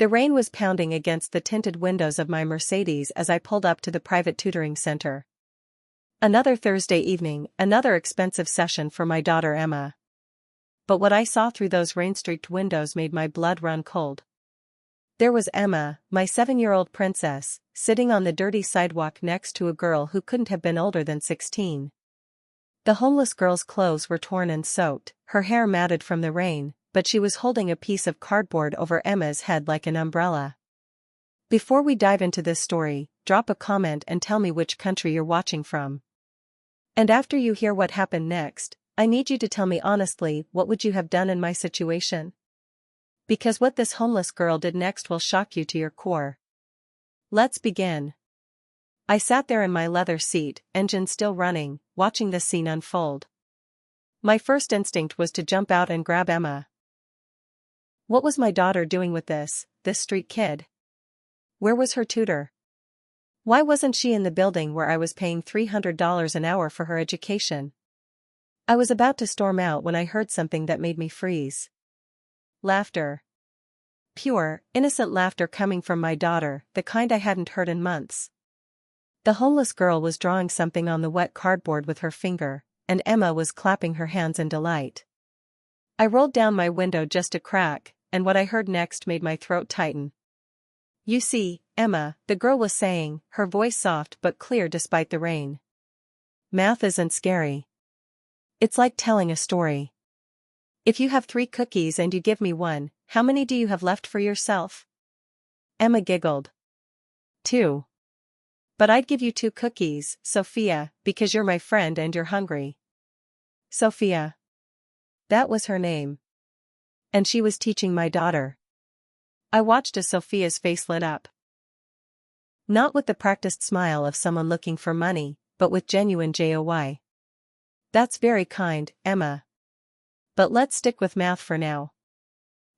The rain was pounding against the tinted windows of my Mercedes as I pulled up to the private tutoring center. Another Thursday evening, another expensive session for my daughter Emma. But what I saw through those rain-streaked windows made my blood run cold. There was Emma, my 7-year-old princess, sitting on the dirty sidewalk next to a girl who couldn't have been older than 16. The homeless girl's clothes were torn and soaked, her hair matted from the rain, but she was holding a piece of cardboard over Emma's head like an umbrella. Before we dive into this story, drop a comment and tell me which country you're watching from. And after you hear what happened next, I need you to tell me honestly, what would you have done in my situation? Because what this homeless girl did next will shock you to your core. Let's begin. I sat there in my leather seat, engine still running, watching the scene unfold. My first instinct was to jump out and grab Emma. What was my daughter doing with this street kid? Where was her tutor? Why wasn't she in the building where I was paying $300 an hour for her education? I was about to storm out when I heard something that made me freeze. Laughter. Pure, innocent laughter coming from my daughter, the kind I hadn't heard in months. The homeless girl was drawing something on the wet cardboard with her finger, and Emma was clapping her hands in delight. I rolled down my window just a crack, and what I heard next made my throat tighten. You see, Emma, the girl was saying, her voice soft but clear despite the rain. Math isn't scary. It's like telling a story. If you have 3 cookies and you give me one, how many do you have left for yourself? Emma giggled. 2. But I'd give you 2 cookies, Sophia, because you're my friend and you're hungry. Sophia. That was her name. And she was teaching my daughter. I watched as Sophia's face lit up. Not with the practiced smile of someone looking for money, but with genuine joy. That's very kind, Emma. But let's stick with math for now.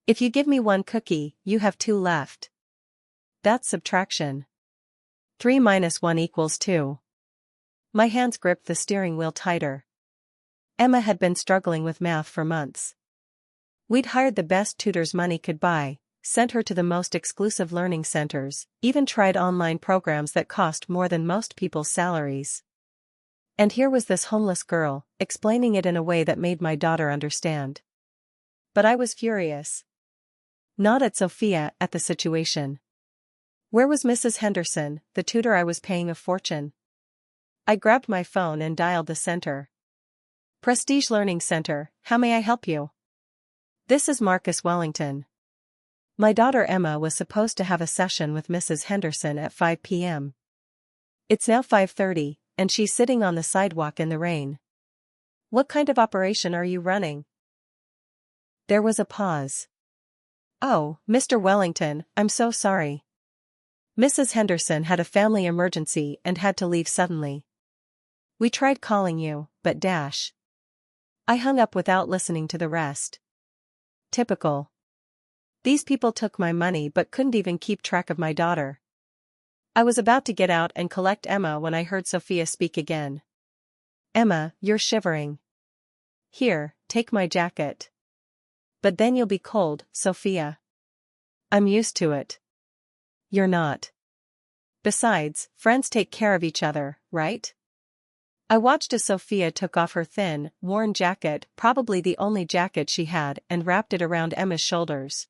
If you give me 1 cookie, you have 2 left. That's subtraction. 3 minus 1 equals 2. My hands gripped the steering wheel tighter. Emma had been struggling with math for months. We'd hired the best tutors money could buy, sent her to the most exclusive learning centers, even tried online programs that cost more than most people's salaries. And here was this homeless girl, explaining it in a way that made my daughter understand. But I was furious. Not at Sophia, at the situation. Where was Mrs. Henderson, the tutor I was paying a fortune? I grabbed my phone and dialed the center. Prestige Learning Center, how may I help you? This is Marcus Wellington. My daughter Emma was supposed to have a session with Mrs. Henderson at 5 p.m. It's now 5:30, and she's sitting on the sidewalk in the rain. What kind of operation are you running? There was a pause. Oh, Mr. Wellington, I'm so sorry. Mrs. Henderson had a family emergency and had to leave suddenly. We tried calling you, but dash. I hung up without listening to the rest. Typical. These people took my money but couldn't even keep track of my daughter. I was about to get out and collect Emma when I heard Sophia speak again. Emma, you're shivering. Here, take my jacket. But then you'll be cold, Sophia. I'm used to it. You're not. Besides, friends take care of each other, right? I watched as Sophia took off her thin, worn jacket, probably the only jacket she had, and wrapped it around Emma's shoulders.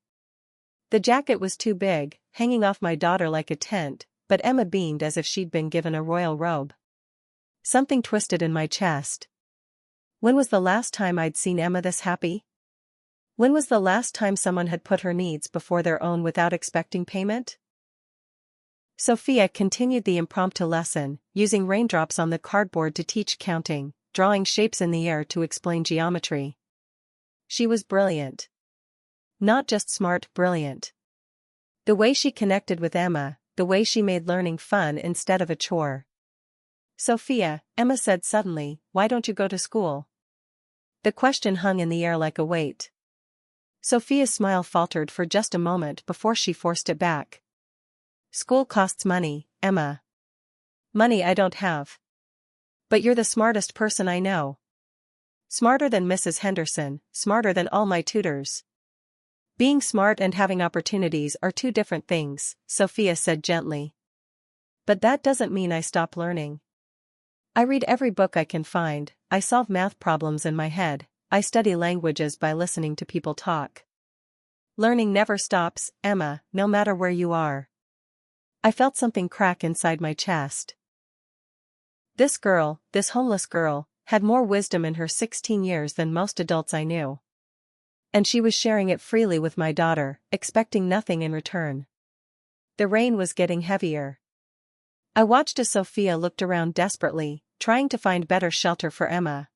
The jacket was too big, hanging off my daughter like a tent, but Emma beamed as if she'd been given a royal robe. Something twisted in my chest. When was the last time I'd seen Emma this happy? When was the last time someone had put her needs before their own without expecting payment? Sophia continued the impromptu lesson, using raindrops on the cardboard to teach counting, drawing shapes in the air to explain geometry. She was brilliant. Not just smart, brilliant. The way she connected with Emma, the way she made learning fun instead of a chore. Sophia, Emma said suddenly, why don't you go to school? The question hung in the air like a weight. Sophia's smile faltered for just a moment before she forced it back. School costs money, Emma. Money I don't have. But you're the smartest person I know. Smarter than Mrs. Henderson, smarter than all my tutors. Being smart and having opportunities are two different things, Sophia said gently. But that doesn't mean I stop learning. I read every book I can find, I solve math problems in my head, I study languages by listening to people talk. Learning never stops, Emma, no matter where you are. I felt something crack inside my chest. This girl, this homeless girl, had more wisdom in her 16 years than most adults I knew. And she was sharing it freely with my daughter, expecting nothing in return. The rain was getting heavier. I watched as Sophia looked around desperately, trying to find better shelter for Emma.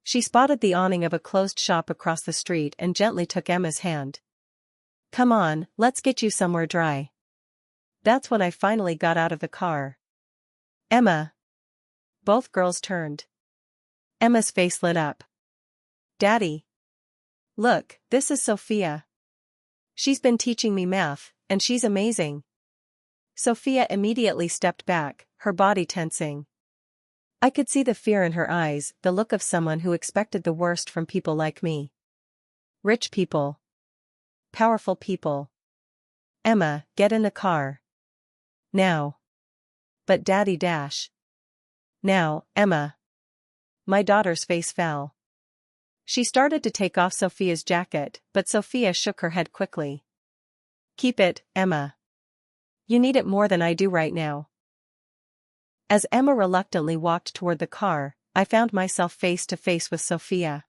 She spotted the awning of a closed shop across the street and gently took Emma's hand. Come on, let's get you somewhere dry. That's when I finally got out of the car. Emma. Both girls turned. Emma's face lit up. Daddy. Look, this is Sophia. She's been teaching me math, and she's amazing. Sophia immediately stepped back, her body tensing. I could see the fear in her eyes, the look of someone who expected the worst from people like me. Rich people. Powerful people. Emma, get in the car. Now. But Daddy dash. Now, Emma. My daughter's face fell. She started to take off Sophia's jacket, but Sophia shook her head quickly. Keep it, Emma. You need it more than I do right now. As Emma reluctantly walked toward the car, I found myself face to face with Sophia.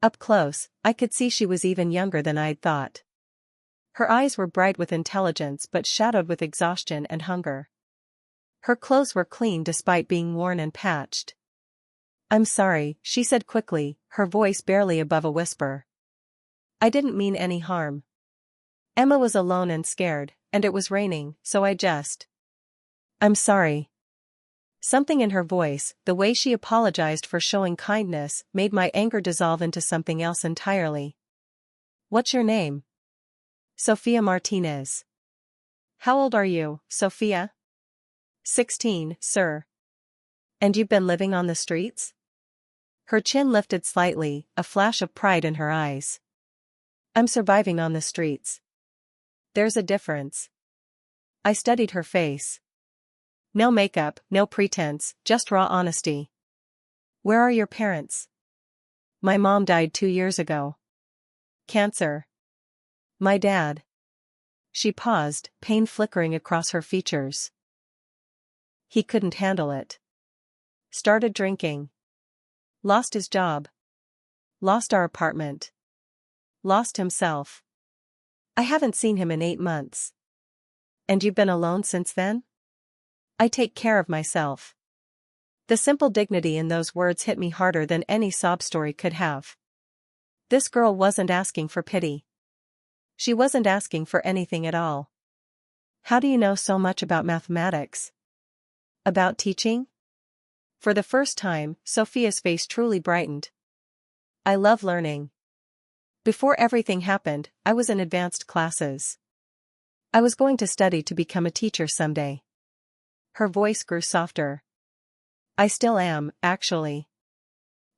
Up close, I could see she was even younger than I'd thought. Her eyes were bright with intelligence but shadowed with exhaustion and hunger. Her clothes were clean despite being worn and patched. I'm sorry, she said quickly, her voice barely above a whisper. I didn't mean any harm. Emma was alone and scared, and it was raining, so I just... I'm sorry. Something in her voice, the way she apologized for showing kindness, made my anger dissolve into something else entirely. What's your name? Sophia Martinez. How old are you, Sophia? 16, sir. And you've been living on the streets? Her chin lifted slightly, a flash of pride in her eyes. I'm surviving on the streets. There's a difference. I studied her face. No makeup, no pretense, just raw honesty. Where are your parents? My mom died 2 years ago. Cancer. My dad. She paused, pain flickering across her features. He couldn't handle it. Started drinking. Lost his job. Lost our apartment. Lost himself. I haven't seen him in 8 months. And you've been alone since then? I take care of myself. The simple dignity in those words hit me harder than any sob story could have. This girl wasn't asking for pity. She wasn't asking for anything at all. How do you know so much about mathematics? About teaching? For the first time, Sophia's face truly brightened. I love learning. Before everything happened, I was in advanced classes. I was going to study to become a teacher someday. Her voice grew softer. I still am, actually.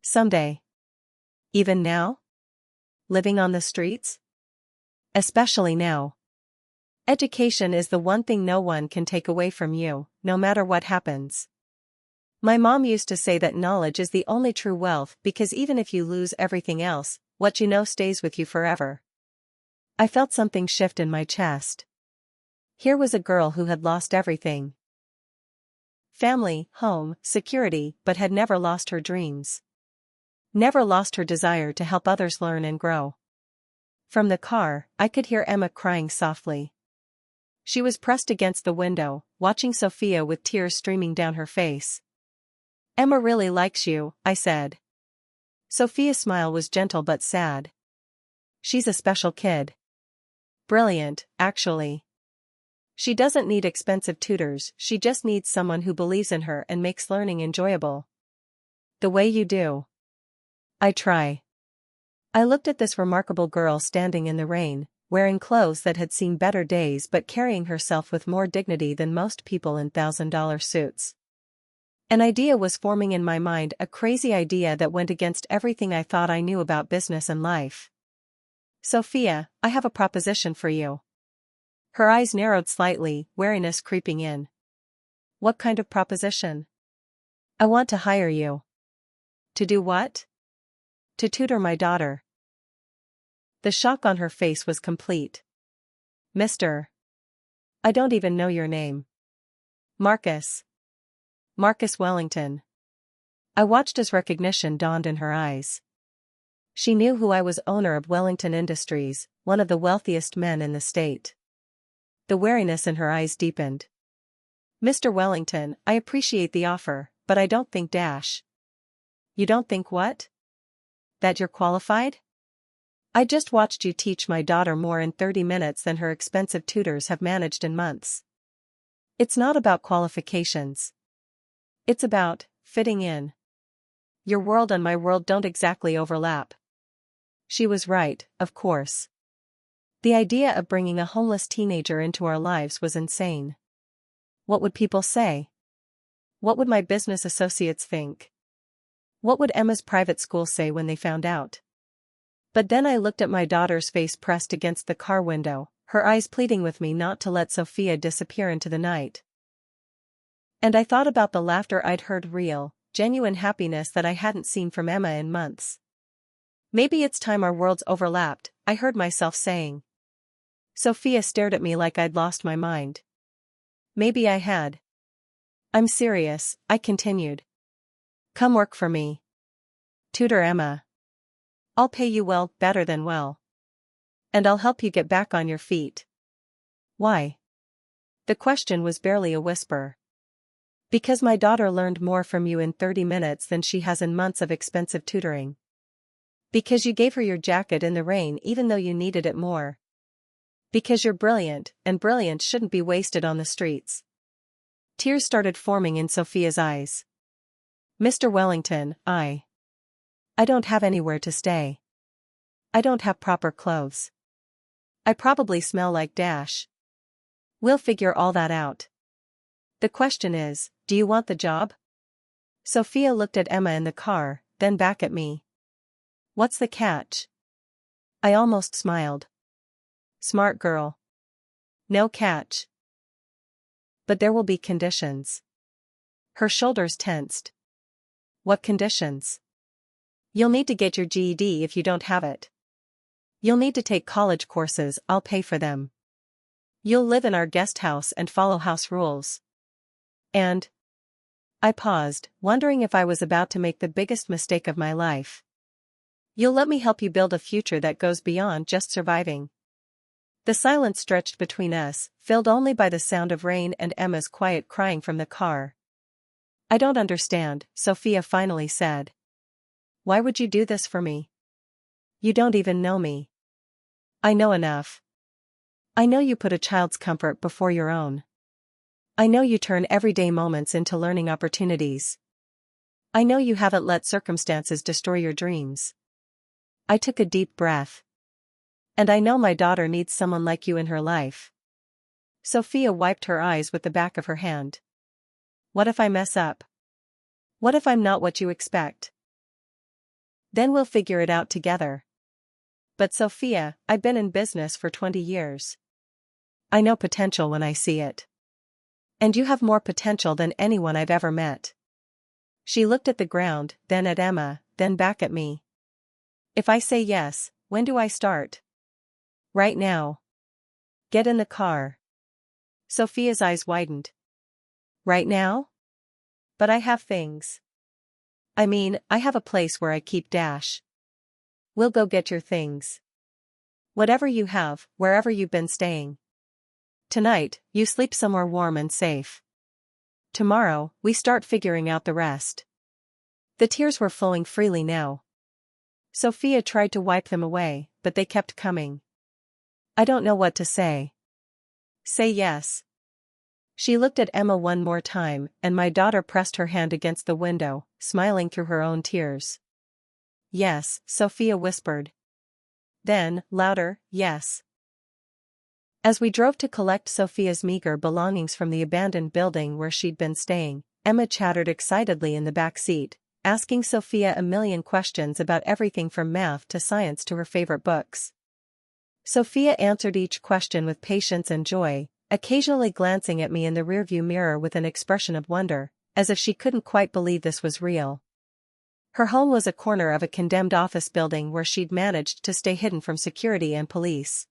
Someday. Even now? Living on the streets? Especially now. Education is the one thing no one can take away from you, no matter what happens. My mom used to say that knowledge is the only true wealth because even if you lose everything else, what you know stays with you forever. I felt something shift in my chest. Here was a girl who had lost everything. Family, home, security, but had never lost her dreams. Never lost her desire to help others learn and grow. From the car, I could hear Emma crying softly. She was pressed against the window, watching Sophia with tears streaming down her face. Emma really likes you, I said. Sophia's smile was gentle but sad. She's a special kid. Brilliant, actually. She doesn't need expensive tutors, she just needs someone who believes in her and makes learning enjoyable. The way you do. I try. I looked at this remarkable girl standing in the rain, wearing clothes that had seen better days but carrying herself with more dignity than most people in $1,000 suits. An idea was forming in my mind, a crazy idea that went against everything I thought I knew about business and life. Sophia, I have a proposition for you. Her eyes narrowed slightly, wariness creeping in. What kind of proposition? I want to hire you. To do what? To tutor my daughter. The shock on her face was complete. Mr. I don't even know your name. Marcus. Marcus Wellington. I watched as recognition dawned in her eyes. She knew who I was, owner of Wellington Industries, one of the wealthiest men in the state. The wariness in her eyes deepened. Mr. Wellington, I appreciate the offer, but I don't think You don't think what? That you're qualified? I just watched you teach my daughter more in 30 minutes than her expensive tutors have managed in months. It's not about qualifications. It's about fitting in. Your world and my world don't exactly overlap. She was right, of course. The idea of bringing a homeless teenager into our lives was insane. What would people say? What would my business associates think? What would Emma's private school say when they found out? But then I looked at my daughter's face pressed against the car window, her eyes pleading with me not to let Sophia disappear into the night. And I thought about the laughter I'd heard, real, genuine happiness that I hadn't seen from Emma in months. Maybe it's time our worlds overlapped, I heard myself saying. Sophia stared at me like I'd lost my mind. Maybe I had. I'm serious, I continued. Come work for me. Tutor Emma. I'll pay you well, better than well. And I'll help you get back on your feet. Why? The question was barely a whisper. Because my daughter learned more from you in 30 minutes than she has in months of expensive tutoring. Because you gave her your jacket in the rain even though you needed it more. Because you're brilliant, and brilliance shouldn't be wasted on the streets. Tears started forming in Sophia's eyes. Mr. Wellington, I don't have anywhere to stay. I don't have proper clothes. I probably smell like We'll figure all that out. The question is, do you want the job? Sophia looked at Emma in the car, then back at me. What's the catch? I almost smiled. Smart girl. No catch. But there will be conditions. Her shoulders tensed. What conditions? You'll need to get your GED if you don't have it. You'll need to take college courses, I'll pay for them. You'll live in our guest house and follow house rules. And I paused, wondering if I was about to make the biggest mistake of my life. You'll let me help you build a future that goes beyond just surviving. The silence stretched between us, filled only by the sound of rain and Emma's quiet crying from the car. I don't understand, Sophia finally said. Why would you do this for me? You don't even know me. I know enough. I know you put a child's comfort before your own. I know you turn everyday moments into learning opportunities. I know you haven't let circumstances destroy your dreams. I took a deep breath. And I know my daughter needs someone like you in her life. Sophia wiped her eyes with the back of her hand. What if I mess up? What if I'm not what you expect? Then we'll figure it out together. But Sophia, I've been in business for 20 years. I know potential when I see it. And you have more potential than anyone I've ever met. She looked at the ground, then at Emma, then back at me. If I say yes, when do I start? Right now. Get in the car. Sophia's eyes widened. Right now? But I have things. I mean, I have a place where I keep We'll go get your things. Whatever you have, wherever you've been staying. Tonight, you sleep somewhere warm and safe. Tomorrow, we start figuring out the rest. The tears were flowing freely now. Sophia tried to wipe them away, but they kept coming. I don't know what to say. Say yes. She looked at Emma one more time, and my daughter pressed her hand against the window, smiling through her own tears. Yes, Sophia whispered. Then, louder, yes. As we drove to collect Sophia's meager belongings from the abandoned building where she'd been staying, Emma chattered excitedly in the back seat, asking Sophia a million questions about everything from math to science to her favorite books. Sophia answered each question with patience and joy, occasionally glancing at me in the rearview mirror with an expression of wonder, as if she couldn't quite believe this was real. Her home was a corner of a condemned office building where she'd managed to stay hidden from security and police.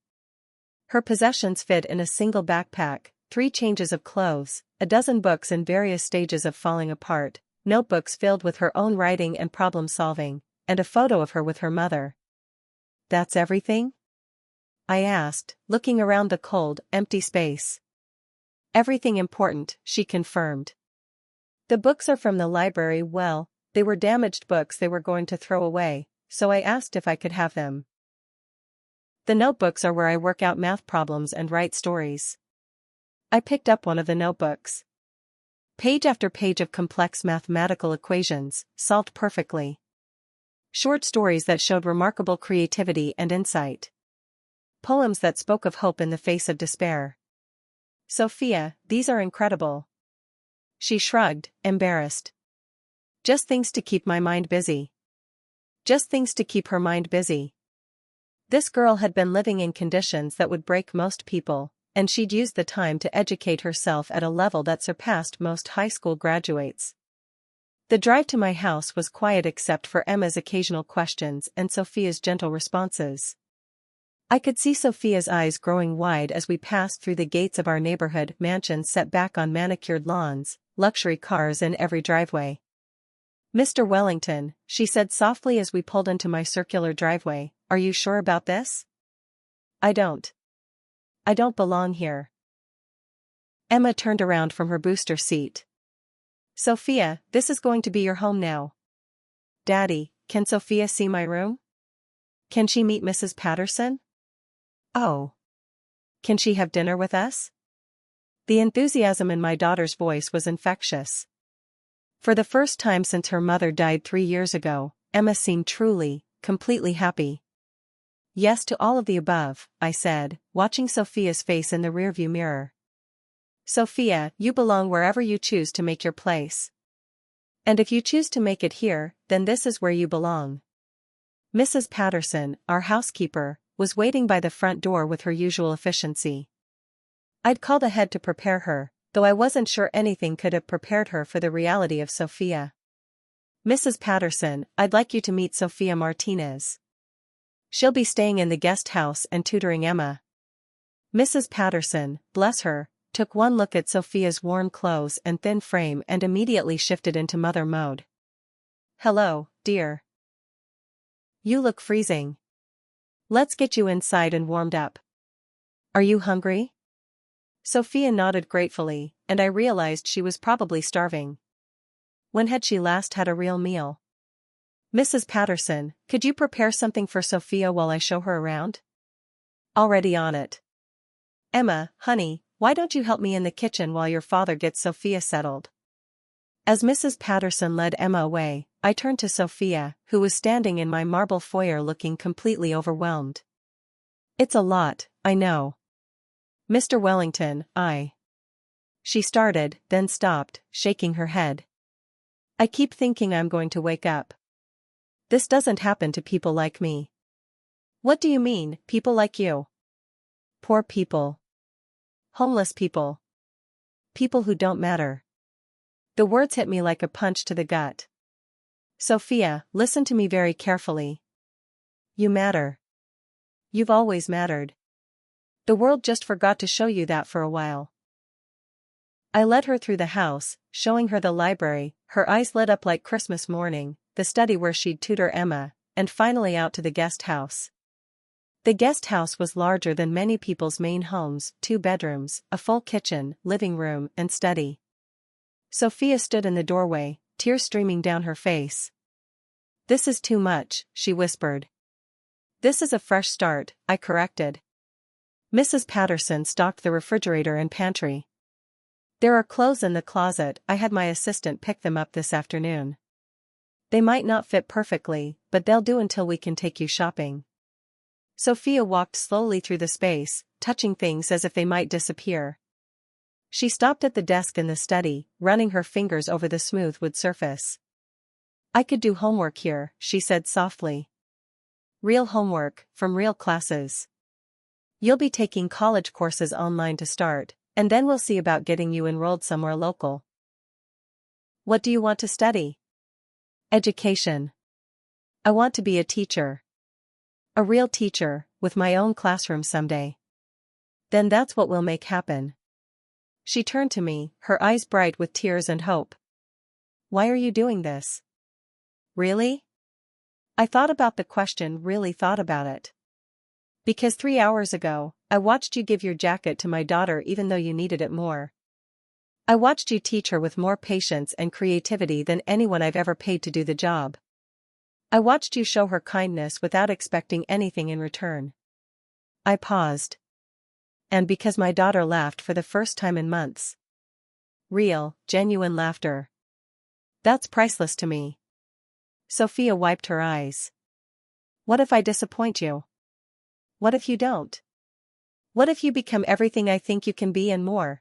Her possessions fit in a single backpack, 3 changes of clothes, a dozen books in various stages of falling apart, notebooks filled with her own writing and problem-solving, and a photo of her with her mother. "That's everything?" I asked, looking around the cold, empty space. "Everything important," she confirmed. "The books are from the library. Well, they were damaged books they were going to throw away, so I asked if I could have them. The notebooks are where I work out math problems and write stories." I picked up one of the notebooks. Page after page of complex mathematical equations, solved perfectly. Short stories that showed remarkable creativity and insight. Poems that spoke of hope in the face of despair. "Sophia, these are incredible." She shrugged, embarrassed. "Just things to keep my mind busy." Just things to keep her mind busy. This girl had been living in conditions that would break most people, and she'd used the time to educate herself at a level that surpassed most high school graduates. The drive to my house was quiet except for Emma's occasional questions and Sophia's gentle responses. I could see Sophia's eyes growing wide as we passed through the gates of our neighborhood mansion set back on manicured lawns, luxury cars in every driveway. "Mr. Wellington," she said softly as we pulled into my circular driveway, "are you sure about this?" I don't belong here." Emma turned around from her booster seat. "Sophia, this is going to be your home now." "Daddy, can Sophia see my room? Can she meet Mrs. Patterson? Oh. Can she have dinner with us?" The enthusiasm in my daughter's voice was infectious. For the first time since her mother died 3 years ago, Emma seemed truly, completely happy. "Yes to all of the above," I said, watching Sophia's face in the rearview mirror. "Sophia, you belong wherever you choose to make your place. And if you choose to make it here, then this is where you belong." Mrs. Patterson, our housekeeper, was waiting by the front door with her usual efficiency. I'd called ahead to prepare her, though I wasn't sure anything could have prepared her for the reality of Sophia. "Mrs. Patterson, I'd like you to meet Sophia Martinez. She'll be staying in the guest house and tutoring Emma." Mrs. Patterson, bless her, took one look at Sophia's worn clothes and thin frame and immediately shifted into mother mode. "Hello, dear. You look freezing. Let's get you inside and warmed up. Are you hungry?" Sophia nodded gratefully, and I realized she was probably starving. When had she last had a real meal? "Mrs. Patterson, could you prepare something for Sophia while I show her around?" "Already on it." "Emma, honey, why don't you help me in the kitchen while your father gets Sophia settled?" As Mrs. Patterson led Emma away, I turned to Sophia, who was standing in my marble foyer looking completely overwhelmed. "It's a lot, I know. Mr. Wellington, She started, then stopped, shaking her head. "I keep thinking I'm going to wake up. This doesn't happen to people like me." "What do you mean, people like you?" "Poor people. Homeless people. People who don't matter." The words hit me like a punch to the gut. "Sophia, listen to me very carefully. You matter. You've always mattered. The world just forgot to show you that for a while." I led her through the house, showing her the library, her eyes lit up like Christmas morning, the study where she'd tutor Emma, and finally out to the guest house. The guest house was larger than many people's main homes, 2 bedrooms, a full kitchen, living room, and study. Sophia stood in the doorway, tears streaming down her face. "This is too much," she whispered. "This is a fresh start," I corrected. Mrs. Patterson stocked the refrigerator and pantry. "There are clothes in the closet. I had my assistant pick them up this afternoon. They might not fit perfectly, but they'll do until we can take you shopping." Sophia walked slowly through the space, touching things as if they might disappear. She stopped at the desk in the study, running her fingers over the smooth wood surface. "I could do homework here," she said softly. "Real homework, from real classes. You'll be taking college courses online to start, and then we'll see about getting you enrolled somewhere local. What do you want to study? Education. I want to be a teacher. A real teacher, with my own classroom someday. Then that's what we'll make happen. She turned to me, her eyes bright with tears and hope. Why are you doing this? Really? I thought about the question, really thought about it. Because 3 hours ago, I watched you give your jacket to my daughter even though you needed it more. I watched you teach her with more patience and creativity than anyone I've ever paid to do the job. I watched you show her kindness without expecting anything in return. I paused. And because my daughter laughed for the first time in months. Real, genuine laughter. That's priceless to me. Sophia wiped her eyes. What if I disappoint you? What if you don't? What if you become everything I think you can be and more?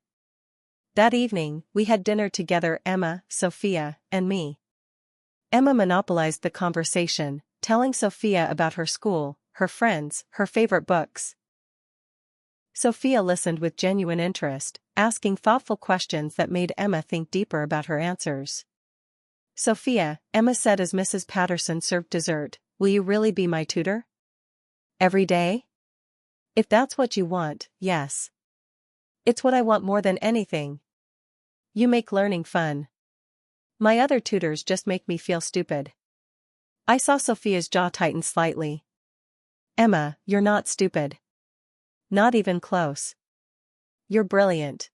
That evening, we had dinner together, Emma, Sophia, and me. Emma monopolized the conversation, telling Sophia about her school, her friends, her favorite books. Sophia listened with genuine interest, asking thoughtful questions that made Emma think deeper about her answers. Sophia, Emma said as Mrs. Patterson served dessert, will you really be my tutor? Every day? If that's what you want, yes. It's what I want more than anything. You make learning fun. My other tutors just make me feel stupid. I saw Sophia's jaw tighten slightly. Emma, you're not stupid. Not even close. You're brilliant.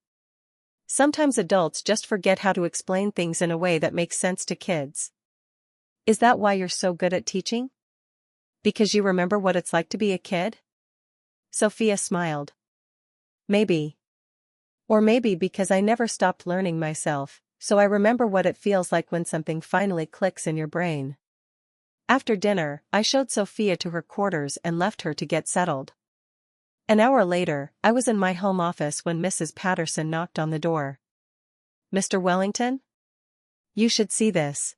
Sometimes adults just forget how to explain things in a way that makes sense to kids. Is that why you're so good at teaching? Because you remember what it's like to be a kid? Sophia smiled. Maybe. Or maybe because I never stopped learning myself, so I remember what it feels like when something finally clicks in your brain. After dinner, I showed Sophia to her quarters and left her to get settled. An hour later, I was in my home office when Mrs. Patterson knocked on the door. Mr. Wellington? You should see this.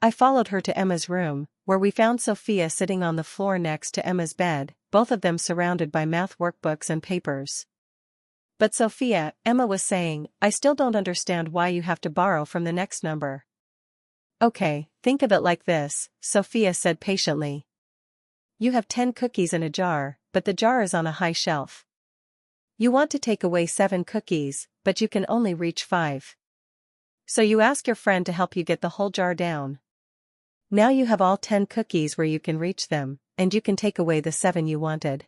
I followed her to Emma's room, where we found Sophia sitting on the floor next to Emma's bed, both of them surrounded by math workbooks and papers. But Sophia, Emma was saying, I still don't understand why you have to borrow from the next number. Okay, think of it like this, Sophia said patiently. You have 10 cookies in a jar, but the jar is on a high shelf. You want to take away 7 cookies, but you can only reach 5. So you ask your friend to help you get the whole jar down. Now you have all 10 cookies where you can reach them, and you can take away the 7 you wanted.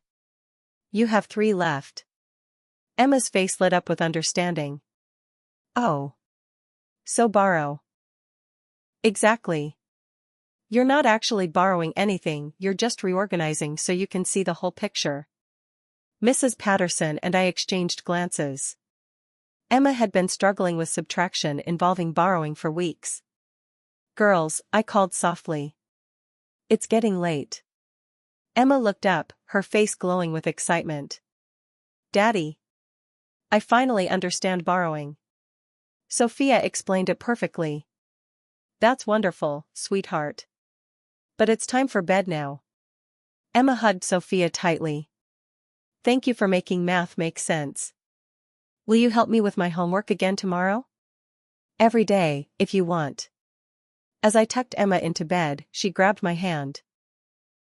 You have 3 left. Emma's face lit up with understanding. Oh. So borrow. Exactly. You're not actually borrowing anything, you're just reorganizing so you can see the whole picture. Mrs. Patterson and I exchanged glances. Emma had been struggling with subtraction involving borrowing for weeks. Girls, I called softly. It's getting late. Emma looked up, her face glowing with excitement. Daddy. I finally understand borrowing. Sophia explained it perfectly. That's wonderful, sweetheart. But it's time for bed now. Emma hugged Sophia tightly. Thank you for making math make sense. Will you help me with my homework again tomorrow? Every day, if you want. As I tucked Emma into bed, she grabbed my hand.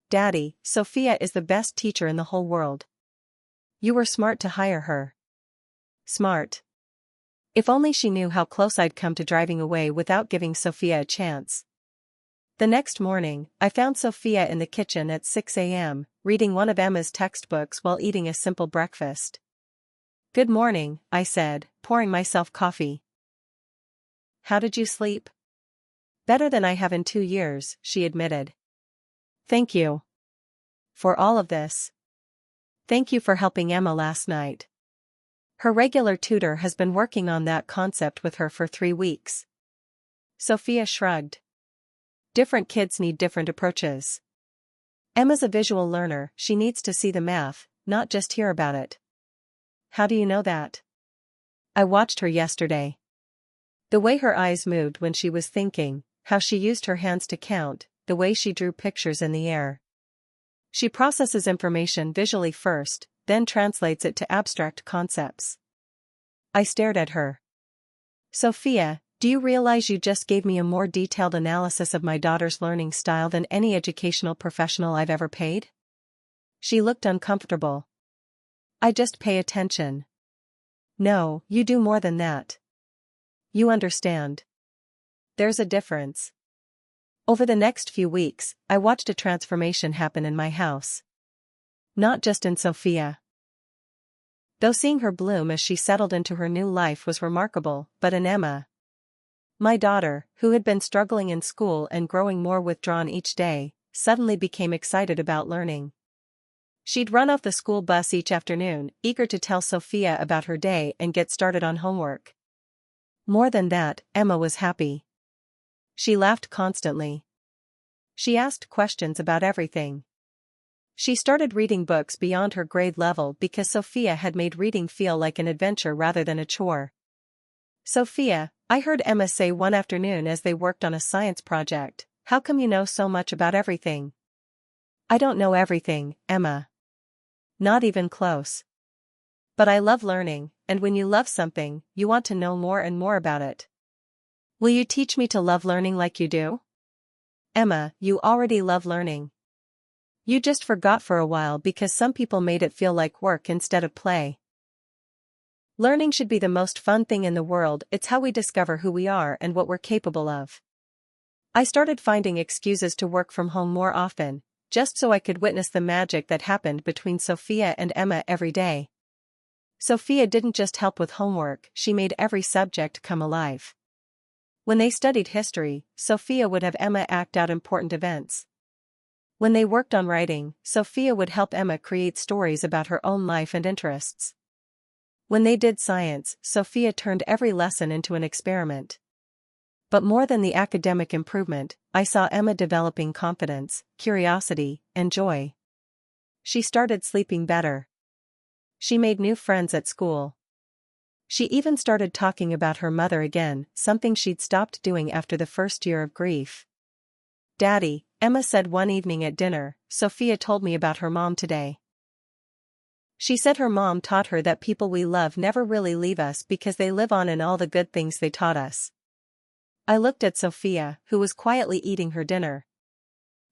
Daddy, Sophia is the best teacher in the whole world. You were smart to hire her. Smart. If only she knew how close I'd come to driving away without giving Sophia a chance. The next morning, I found Sophia in the kitchen at 6 a.m., reading one of Emma's textbooks while eating a simple breakfast. Good morning, I said, pouring myself coffee. How did you sleep? Better than I have in 2 years, she admitted. Thank you. For all of this. Thank you for helping Emma last night. Her regular tutor has been working on that concept with her for 3 weeks. Sophia shrugged. Different kids need different approaches. Emma's a visual learner, she needs to see the math, not just hear about it. How do you know that? I watched her yesterday. The way her eyes moved when she was thinking, how she used her hands to count, the way she drew pictures in the air. She processes information visually first, then translates it to abstract concepts. I stared at her. Sophia, do you realize you just gave me a more detailed analysis of my daughter's learning style than any educational professional I've ever paid? She looked uncomfortable. I just pay attention. No, you do more than that. You understand. There's a difference. Over the next few weeks, I watched a transformation happen in my house. Not just in Sophia. Though seeing her bloom as she settled into her new life was remarkable, but in Emma. My daughter, who had been struggling in school and growing more withdrawn each day, suddenly became excited about learning. She'd run off the school bus each afternoon, eager to tell Sophia about her day and get started on homework. More than that, Emma was happy. She laughed constantly. She asked questions about everything. She started reading books beyond her grade level because Sophia had made reading feel like an adventure rather than a chore. Sophia, I heard Emma say one afternoon as they worked on a science project, how come you know so much about everything? I don't know everything, Emma. Not even close. But I love learning, and when you love something, you want to know more and more about it. Will you teach me to love learning like you do? Emma, you already love learning. You just forgot for a while because some people made it feel like work instead of play. Learning should be the most fun thing in the world. It's how we discover who we are and what we're capable of. I started finding excuses to work from home more often, just so I could witness the magic that happened between Sophia and Emma every day. Sophia didn't just help with homework, she made every subject come alive. When they studied history, Sophia would have Emma act out important events. When they worked on writing, Sophia would help Emma create stories about her own life and interests. When they did science, Sophia turned every lesson into an experiment. But more than the academic improvement, I saw Emma developing confidence, curiosity, and joy. She started sleeping better. She made new friends at school. She even started talking about her mother again, something she'd stopped doing after the first year of grief. Daddy, Emma said one evening at dinner, Sophia told me about her mom today. She said her mom taught her that people we love never really leave us because they live on in all the good things they taught us. I looked at Sophia, who was quietly eating her dinner.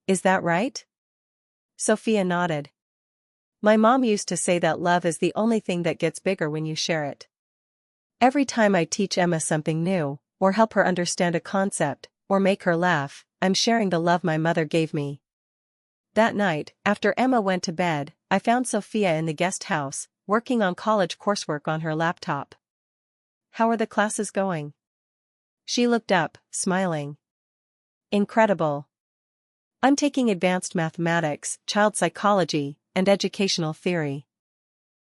Is that right? Sophia nodded. My mom used to say that love is the only thing that gets bigger when you share it. Every time I teach Emma something new, or help her understand a concept, or make her laugh, I'm sharing the love my mother gave me. That night, after Emma went to bed, I found Sophia in the guest house, working on college coursework on her laptop. How are the classes going? She looked up, smiling. Incredible. I'm taking advanced mathematics, child psychology, and educational theory.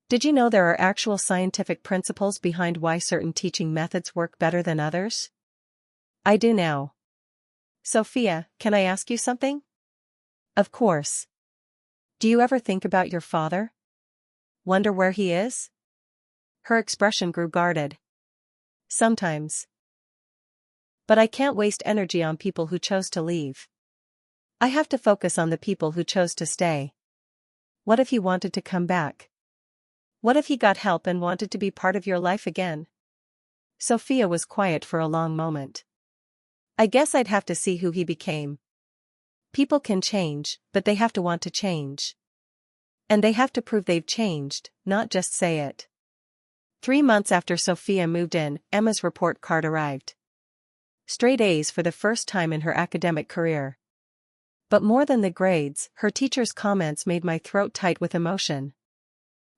Did you know there are actual scientific principles behind why certain teaching methods work better than others? I do now. Sophia, can I ask you something? Of course. Do you ever think about your father? Wonder where he is? Her expression grew guarded. Sometimes. But I can't waste energy on people who chose to leave. I have to focus on the people who chose to stay. What if he wanted to come back? What if he got help and wanted to be part of your life again? Sophia was quiet for a long moment. I guess I'd have to see who he became. People can change, but they have to want to change. And they have to prove they've changed, not just say it. 3 months after Sophia moved in, Emma's report card arrived. Straight A's for the first time in her academic career. But more than the grades, her teacher's comments made my throat tight with emotion.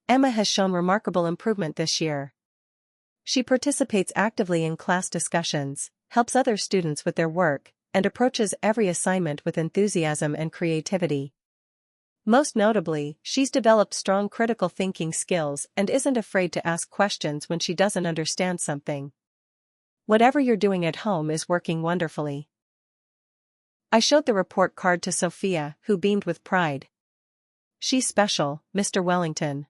Emma has shown remarkable improvement this year. She participates actively in class discussions, helps other students with their work, and approaches every assignment with enthusiasm and creativity. Most notably, she's developed strong critical thinking skills and isn't afraid to ask questions when she doesn't understand something. Whatever you're doing at home is working wonderfully. I showed the report card to Sophia, who beamed with pride. She's special, Mr. Wellington.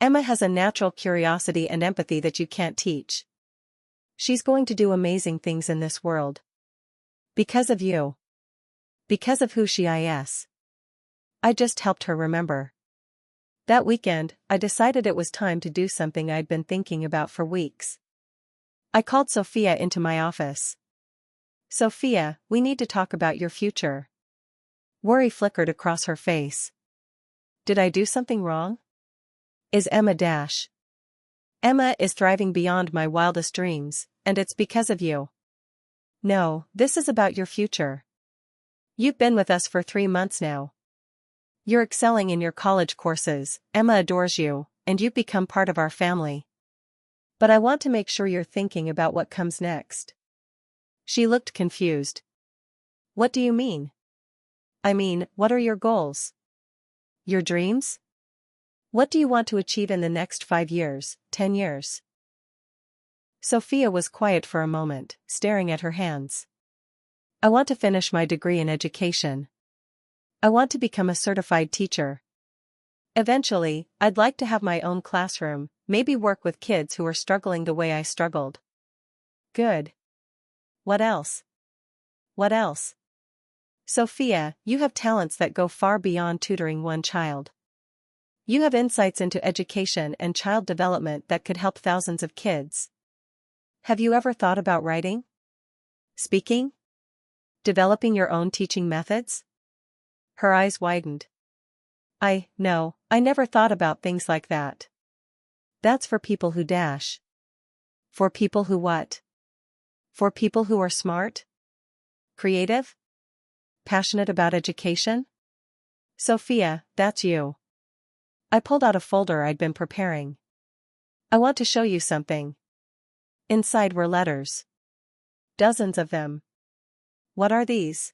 Emma has a natural curiosity and empathy that you can't teach. She's going to do amazing things in this world. Because of you. Because of who she is. I just helped her remember. That weekend, I decided it was time to do something I'd been thinking about for weeks. I called Sophia into my office. Sophia, we need to talk about your future. Worry flickered across her face. Did I do something wrong? Is Emma dash? Emma is thriving beyond my wildest dreams, and it's because of you. No, this is about your future. You've been with us for 3 months now. You're excelling in your college courses, Emma adores you, and you've become part of our family. But I want to make sure you're thinking about what comes next. She looked confused. What do you mean? I mean, what are your goals? Your dreams? What do you want to achieve in the next 5 years, 10 years? Sophia was quiet for a moment, staring at her hands. I want to finish my degree in education. I want to become a certified teacher. Eventually, I'd like to have my own classroom, maybe work with kids who are struggling the way I struggled. Good. What else? What else? Sophia, you have talents that go far beyond tutoring one child. You have insights into education and child development that could help thousands of kids. Have you ever thought about writing? Speaking? Developing your own teaching methods? Her eyes widened. No, I never thought about things like that. That's for people who dash. For people who what? For people who are smart? Creative? Passionate about education? Sophia, that's you. I pulled out a folder I'd been preparing. I want to show you something. Inside were letters. Dozens of them. What are these?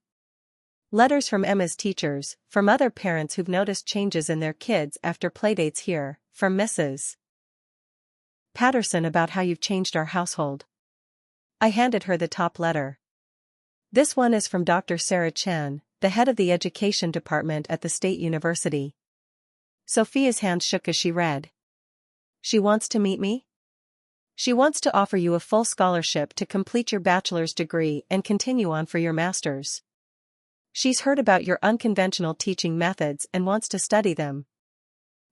Letters from Emma's teachers, from other parents who've noticed changes in their kids after playdates here, from Mrs. Patterson about how you've changed our household. I handed her the top letter. This one is from Dr. Sarah Chen, the head of the education department at the State University. Sophia's hand shook as she read. She wants to meet me? She wants to offer you a full scholarship to complete your bachelor's degree and continue on for your master's. She's heard about your unconventional teaching methods and wants to study them.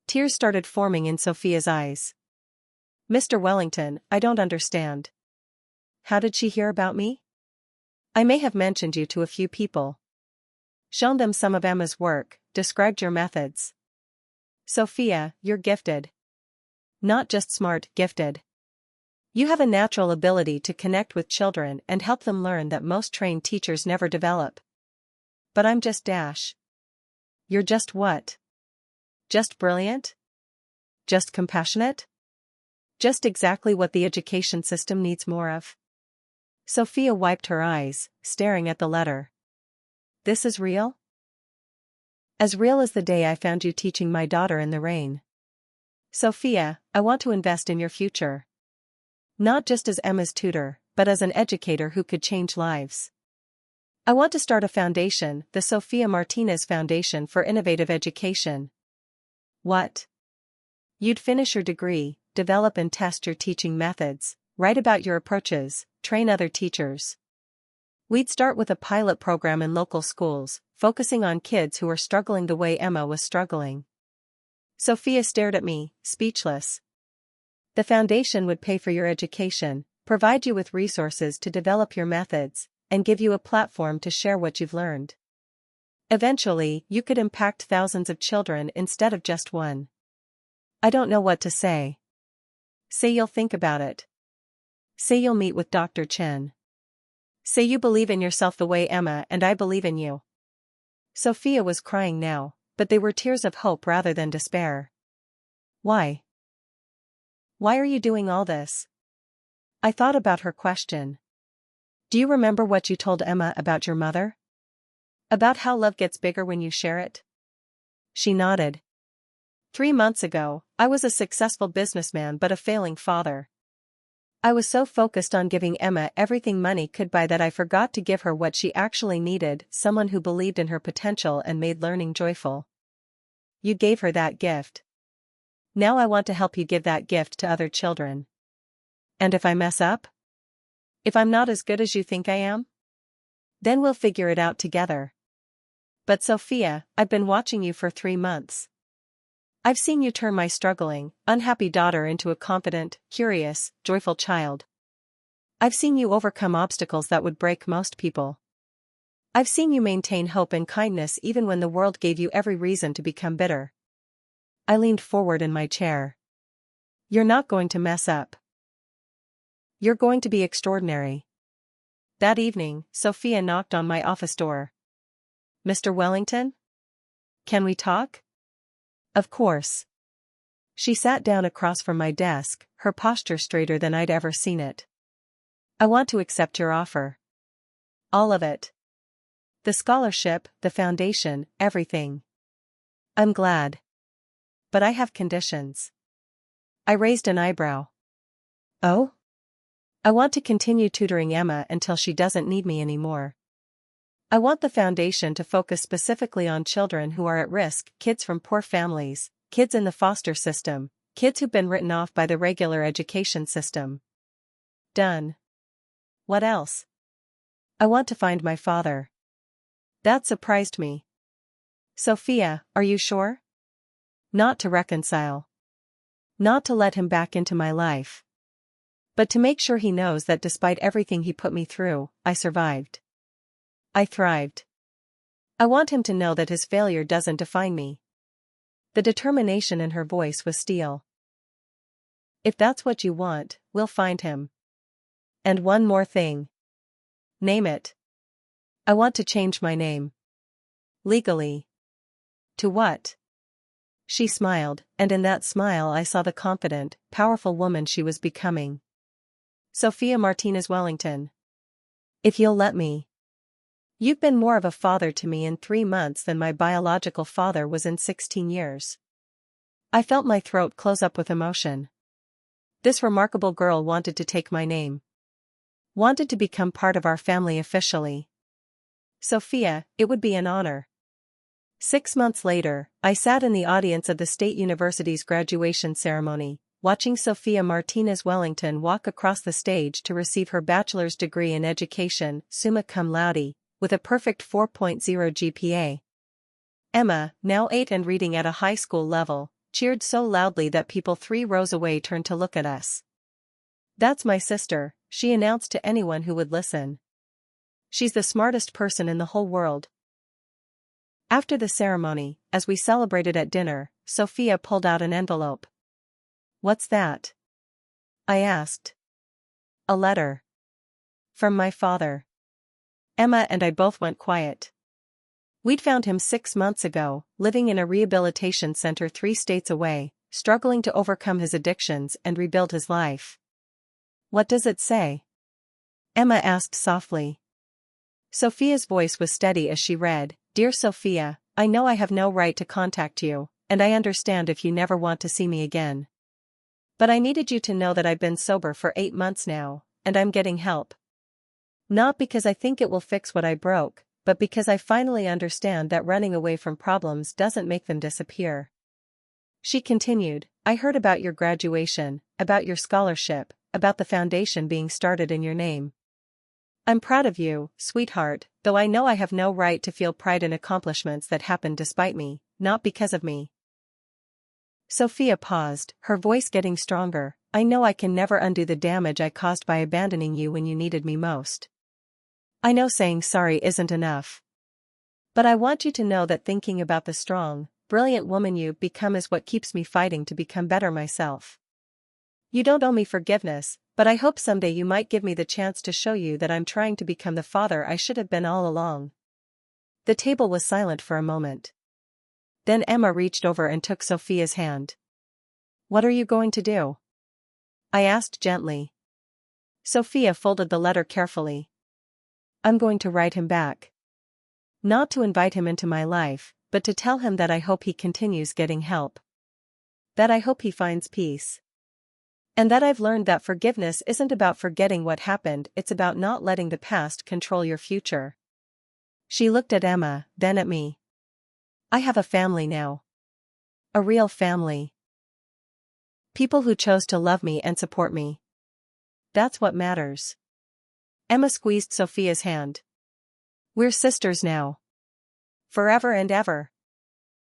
Tears started forming in Sophia's eyes. Mr. Wellington, I don't understand. How did she hear about me? I may have mentioned you to a few people. Shown them some of Emma's work, described your methods. Sophia, you're gifted. Not just smart, gifted. You have a natural ability to connect with children and help them learn that most trained teachers never develop. But I'm just dash. You're just what? Just brilliant? Just compassionate? Just exactly what the education system needs more of. Sophia wiped her eyes, staring at the letter. This is real? As real as the day I found you teaching my daughter in the rain. Sophia, I want to invest in your future. Not just as Emma's tutor, but as an educator who could change lives. I want to start a foundation, the Sophia Martinez Foundation for Innovative Education. What? You'd finish your degree, develop and test your teaching methods, write about your approaches, train other teachers. We'd start with a pilot program in local schools, focusing on kids who are struggling the way Emma was struggling. Sophia stared at me, speechless. The foundation would pay for your education, provide you with resources to develop your methods, and give you a platform to share what you've learned. Eventually, you could impact thousands of children instead of just one. I don't know what to say. Say you'll think about it. Say you'll meet with Dr. Chen. Say you believe in yourself the way Emma and I believe in you. Sophia was crying now, but they were tears of hope rather than despair. Why? Why are you doing all this? I thought about her question. Do you remember what you told Emma about your mother? About how love gets bigger when you share it? She nodded. 3 months ago, I was a successful businessman but a failing father. I was so focused on giving Emma everything money could buy that I forgot to give her what she actually needed, someone who believed in her potential and made learning joyful. You gave her that gift. Now I want to help you give that gift to other children. And if I mess up? If I'm not as good as you think I am? Then we'll figure it out together. But Sophia, I've been watching you for 3 months. I've seen you turn my struggling, unhappy daughter into a confident, curious, joyful child. I've seen you overcome obstacles that would break most people. I've seen you maintain hope and kindness even when the world gave you every reason to become bitter. I leaned forward in my chair. You're not going to mess up. You're going to be extraordinary. That evening, Sophia knocked on my office door. Mr. Wellington? Can we talk? Of course. She sat down across from my desk, her posture straighter than I'd ever seen it. I want to accept your offer. All of it. The scholarship, the foundation, everything. I'm glad. But I have conditions. I raised an eyebrow. Oh? I want to continue tutoring Emma until she doesn't need me anymore. I want the foundation to focus specifically on children who are at risk, kids from poor families, kids in the foster system, kids who've been written off by the regular education system. Done. What else? I want to find my father. That surprised me. Sophia, are you sure? Not to reconcile. Not to let him back into my life. But to make sure he knows that despite everything he put me through, I survived. I thrived. I want him to know that his failure doesn't define me. The determination in her voice was steel. If that's what you want, we'll find him. And one more thing. Name it. I want to change my name. Legally. To what? She smiled, and in that smile I saw the confident, powerful woman she was becoming. Sophia Martinez Wellington. If you'll let me. You've been more of a father to me in 3 months than my biological father was in 16 years. I felt my throat close up with emotion. This remarkable girl wanted to take my name. Wanted to become part of our family officially. Sophia, it would be an honor. 6 months later, I sat in the audience of the State University's graduation ceremony, watching Sophia Martinez Wellington walk across the stage to receive her bachelor's degree in education, summa cum laude, with a perfect 4.0 GPA. Emma, now 8 and reading at a high school level, cheered so loudly that people 3 rows away turned to look at us. That's my sister, she announced to anyone who would listen. She's the smartest person in the whole world. After the ceremony, as we celebrated at dinner, Sophia pulled out an envelope. What's that? I asked. A letter. From my father. Emma and I both went quiet. We'd found him 6 months ago, living in a rehabilitation center 3 states away, struggling to overcome his addictions and rebuild his life. What does it say? Emma asked softly. Sophia's voice was steady as she read, Dear Sophia, I know I have no right to contact you, and I understand if you never want to see me again. But I needed you to know that I've been sober for 8 months now, and I'm getting help. Not because I think it will fix what I broke, but because I finally understand that running away from problems doesn't make them disappear. She continued, I heard about your graduation, about your scholarship, about the foundation being started in your name. I'm proud of you, sweetheart, though I know I have no right to feel pride in accomplishments that happened despite me, not because of me. Sophia paused, her voice getting stronger. I know I can never undo the damage I caused by abandoning you when you needed me most. I know saying sorry isn't enough. But I want you to know that thinking about the strong, brilliant woman you've become is what keeps me fighting to become better myself. You don't owe me forgiveness, but I hope someday you might give me the chance to show you that I'm trying to become the father I should have been all along. The table was silent for a moment. Then Emma reached over and took Sophia's hand. What are you going to do? I asked gently. Sophia folded the letter carefully. I'm going to write him back. Not to invite him into my life, but to tell him that I hope he continues getting help. That I hope he finds peace. And that I've learned that forgiveness isn't about forgetting what happened, it's about not letting the past control your future. She looked at Emma, then at me. I have a family now. A real family. People who chose to love me and support me. That's what matters. Emma squeezed Sophia's hand. We're sisters now. Forever and ever.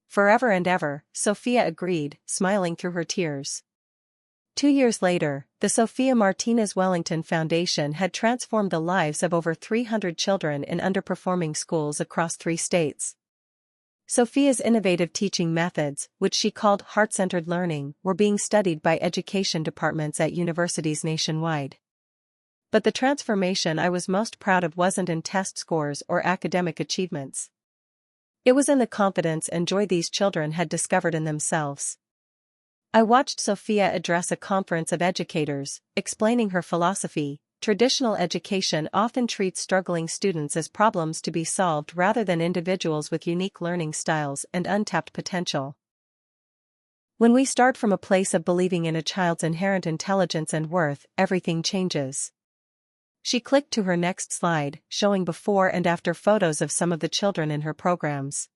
Forever and ever, Sophia agreed, smiling through her tears. 2 years later, the Sophia Martinez Wellington Foundation had transformed the lives of over 300 children in underperforming schools across 3 states. Sophia's innovative teaching methods, which she called heart-centered learning, were being studied by education departments at universities nationwide. But the transformation I was most proud of wasn't in test scores or academic achievements. It was in the confidence and joy these children had discovered in themselves. I watched Sophia address a conference of educators, explaining her philosophy. Traditional education often treats struggling students as problems to be solved rather than individuals with unique learning styles and untapped potential. When we start from a place of believing in a child's inherent intelligence and worth, everything changes. She clicked to her next slide, showing before and after photos of some of the children in her programs.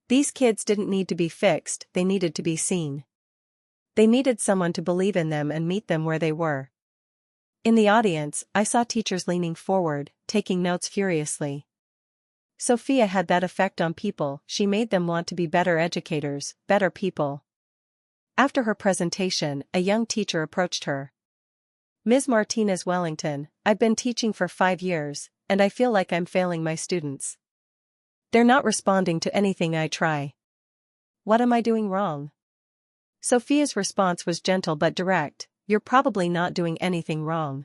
These kids didn't need to be fixed, they needed to be seen. They needed someone to believe in them and meet them where they were. In the audience, I saw teachers leaning forward, taking notes furiously. Sophia had that effect on people. She made them want to be better educators, better people. After her presentation, a young teacher approached her. "Ms. Martinez Wellington, I've been teaching for 5 years, and I feel like I'm failing my students. They're not responding to anything I try. What am I doing wrong?" Sophia's response was gentle but direct. "You're probably not doing anything wrong.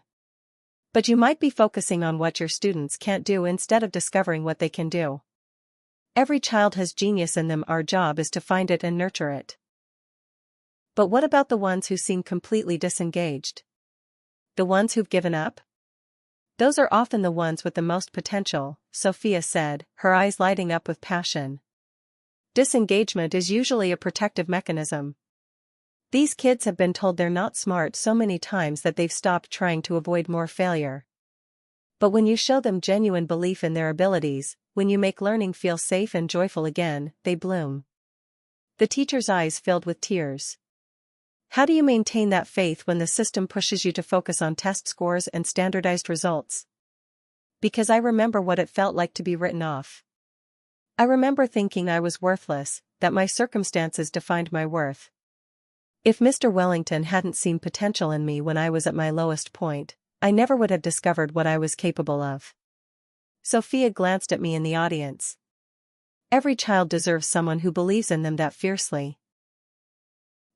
But you might be focusing on what your students can't do instead of discovering what they can do. Every child has genius in them. Our job is to find it and nurture it." But what about the ones who seem completely disengaged? The ones who've given up? Those are often the ones with the most potential, Sophia said, her eyes lighting up with passion. Disengagement is usually a protective mechanism. These kids have been told they're not smart so many times that they've stopped trying to avoid more failure. But when you show them genuine belief in their abilities, when you make learning feel safe and joyful again, they bloom. The teacher's eyes filled with tears. How do you maintain that faith when the system pushes you to focus on test scores and standardized results? Because I remember what it felt like to be written off. I remember thinking I was worthless, that my circumstances defined my worth. If Mr. Wellington hadn't seen potential in me when I was at my lowest point, I never would have discovered what I was capable of. Sophia glanced at me in the audience. Every child deserves someone who believes in them that fiercely.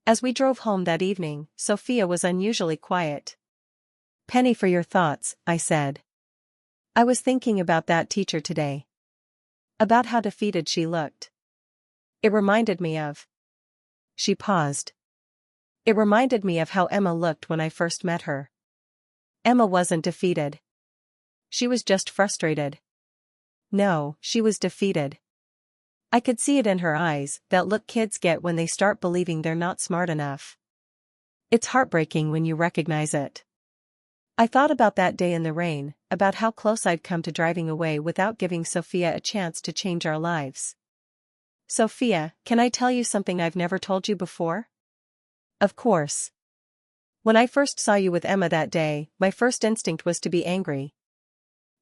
As we drove home that evening, Sophia was unusually quiet. "Penny for your thoughts," I said. "I was thinking about that teacher today. About how defeated she looked. It reminded me of..." She paused. "It reminded me of how Emma looked when I first met her. Emma wasn't defeated. She was just frustrated. No, she was defeated. I could see it in her eyes, that look kids get when they start believing they're not smart enough. It's heartbreaking when you recognize it." I thought about that day in the rain, about how close I'd come to driving away without giving Sophia a chance to change our lives. "Sophia, can I tell you something I've never told you before?" "Of course." "When I first saw you with Emma that day, my first instinct was to be angry.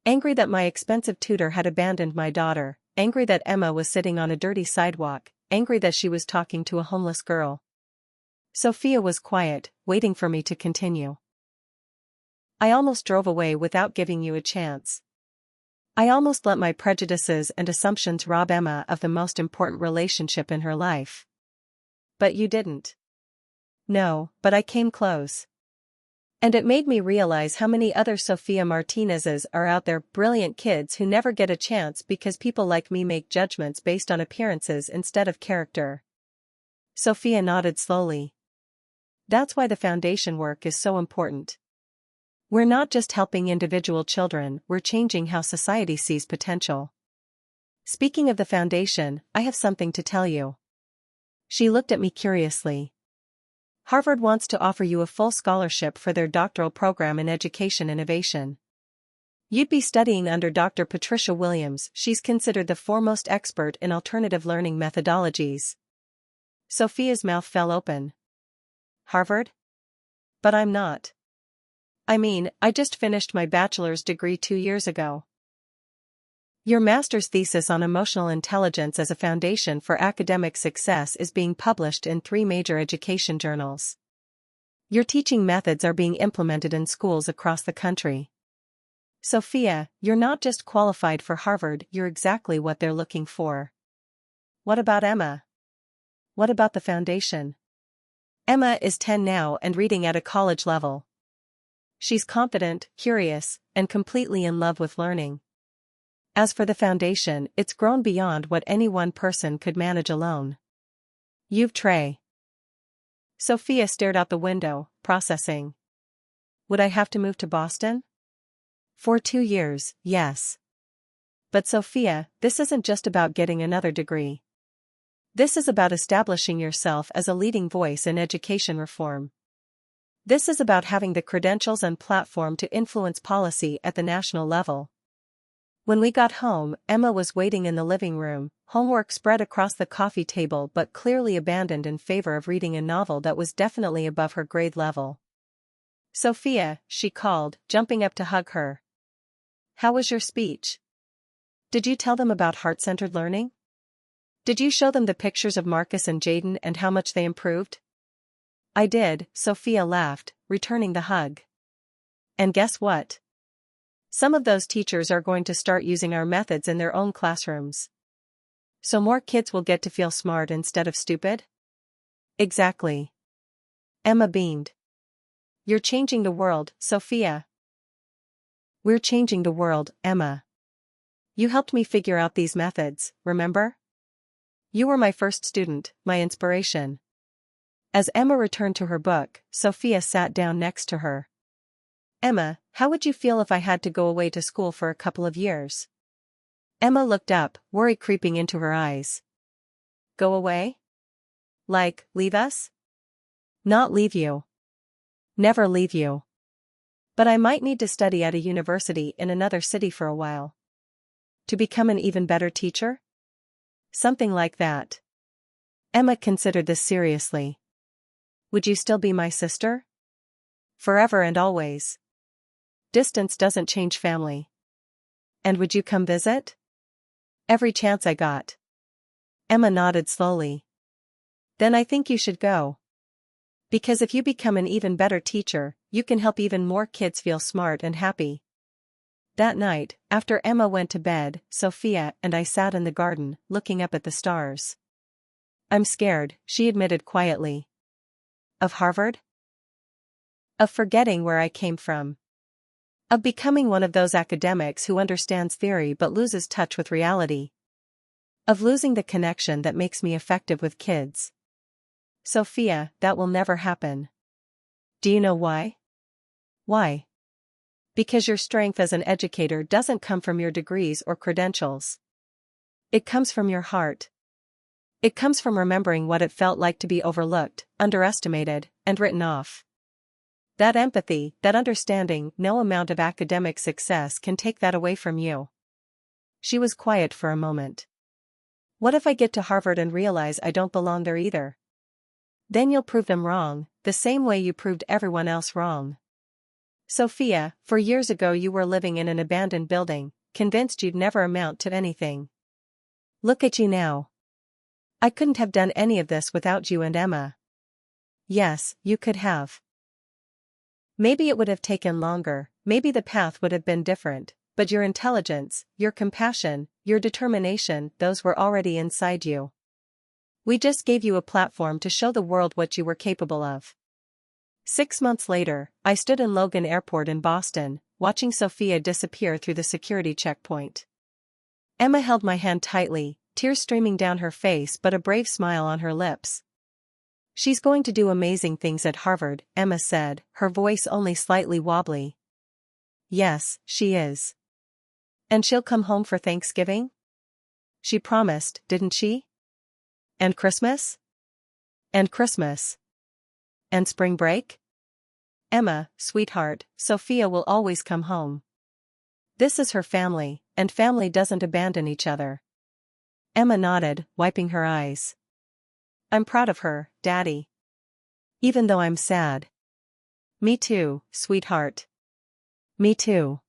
Angry that my expensive tutor had abandoned my daughter, angry that Emma was sitting on a dirty sidewalk, angry that she was talking to a homeless girl." Sophia was quiet, waiting for me to continue. "I almost drove away without giving you a chance. I almost let my prejudices and assumptions rob Emma of the most important relationship in her life. But you didn't." "No, but I came close. And it made me realize how many other Sophia Martinezes are out there, brilliant kids who never get a chance because people like me make judgments based on appearances instead of character." Sophia nodded slowly. "That's why the foundation work is so important. We're not just helping individual children, we're changing how society sees potential. Speaking of the foundation, I have something to tell you." She looked at me curiously. "Harvard wants to offer you a full scholarship for their doctoral program in education innovation. You'd be studying under Dr. Patricia Williams. She's considered the foremost expert in alternative learning methodologies." Sophia's mouth fell open. "Harvard? But I'm not. I mean, I just finished my bachelor's degree 2 years ago." Your master's thesis on emotional intelligence as a foundation for academic success is being published in 3 major education journals. Your teaching methods are being implemented in schools across the country. Sophia, you're not just qualified for Harvard, you're exactly what they're looking for. What about Emma? What about the foundation? Emma is 10 now and reading at a college level. She's confident, curious, and completely in love with learning. As for the foundation, it's grown beyond what any one person could manage alone. You've Trey. Sophia stared out the window, processing. Would I have to move to Boston? For 2 years, yes. But Sophia, this isn't just about getting another degree. This is about establishing yourself as a leading voice in education reform. This is about having the credentials and platform to influence policy at the national level. When we got home, Emma was waiting in the living room, homework spread across the coffee table but clearly abandoned in favor of reading a novel that was definitely above her grade level. Sophia, she called, jumping up to hug her. How was your speech? Did you tell them about heart-centered learning? Did you show them the pictures of Marcus and Jaden and how much they improved? I did, Sophia laughed, returning the hug. And guess what? Some of those teachers are going to start using our methods in their own classrooms. So more kids will get to feel smart instead of stupid? Exactly. Emma beamed. You're changing the world, Sophia. We're changing the world, Emma. You helped me figure out these methods, remember? You were my first student, my inspiration. As Emma returned to her book, Sophia sat down next to her. Emma, how would you feel if I had to go away to school for a couple of years? Emma looked up, worry creeping into her eyes. Go away? Like, leave us? Not leave you. Never leave you. But I might need to study at a university in another city for a while. To become an even better teacher? Something like that. Emma considered this seriously. Would you still be my sister? Forever and always. Distance doesn't change family. And would you come visit? Every chance I got. Emma nodded slowly. Then I think you should go. Because if you become an even better teacher, you can help even more kids feel smart and happy. That night, after Emma went to bed, Sophia and I sat in the garden, looking up at the stars. I'm scared, she admitted quietly. Of Harvard? Of forgetting where I came from. Of becoming one of those academics who understands theory but loses touch with reality. Of losing the connection that makes me effective with kids. Sophia, that will never happen. Do you know why? Why? Because your strength as an educator doesn't come from your degrees or credentials. It comes from your heart. It comes from remembering what it felt like to be overlooked, underestimated, and written off. That empathy, that understanding, no amount of academic success can take that away from you. She was quiet for a moment. What if I get to Harvard and realize I don't belong there either? Then you'll prove them wrong, the same way you proved everyone else wrong. Sophia, 4 years ago you were living in an abandoned building, convinced you'd never amount to anything. Look at you now. I couldn't have done any of this without you and Emma. Yes, you could have. Maybe it would have taken longer, maybe the path would have been different, but your intelligence, your compassion, your determination, those were already inside you. We just gave you a platform to show the world what you were capable of. 6 months later, I stood in Logan Airport in Boston, watching Sophia disappear through the security checkpoint. Emma held my hand tightly, tears streaming down her face but a brave smile on her lips. She's going to do amazing things at Harvard, Emma said, her voice only slightly wobbly. Yes, she is. And she'll come home for Thanksgiving? She promised, didn't she? And Christmas? And Christmas. And spring break? Emma, sweetheart, Sophia will always come home. This is her family, and family doesn't abandon each other. Emma nodded, wiping her eyes. I'm proud of her, Daddy. Even though I'm sad. Me too, sweetheart. Me too.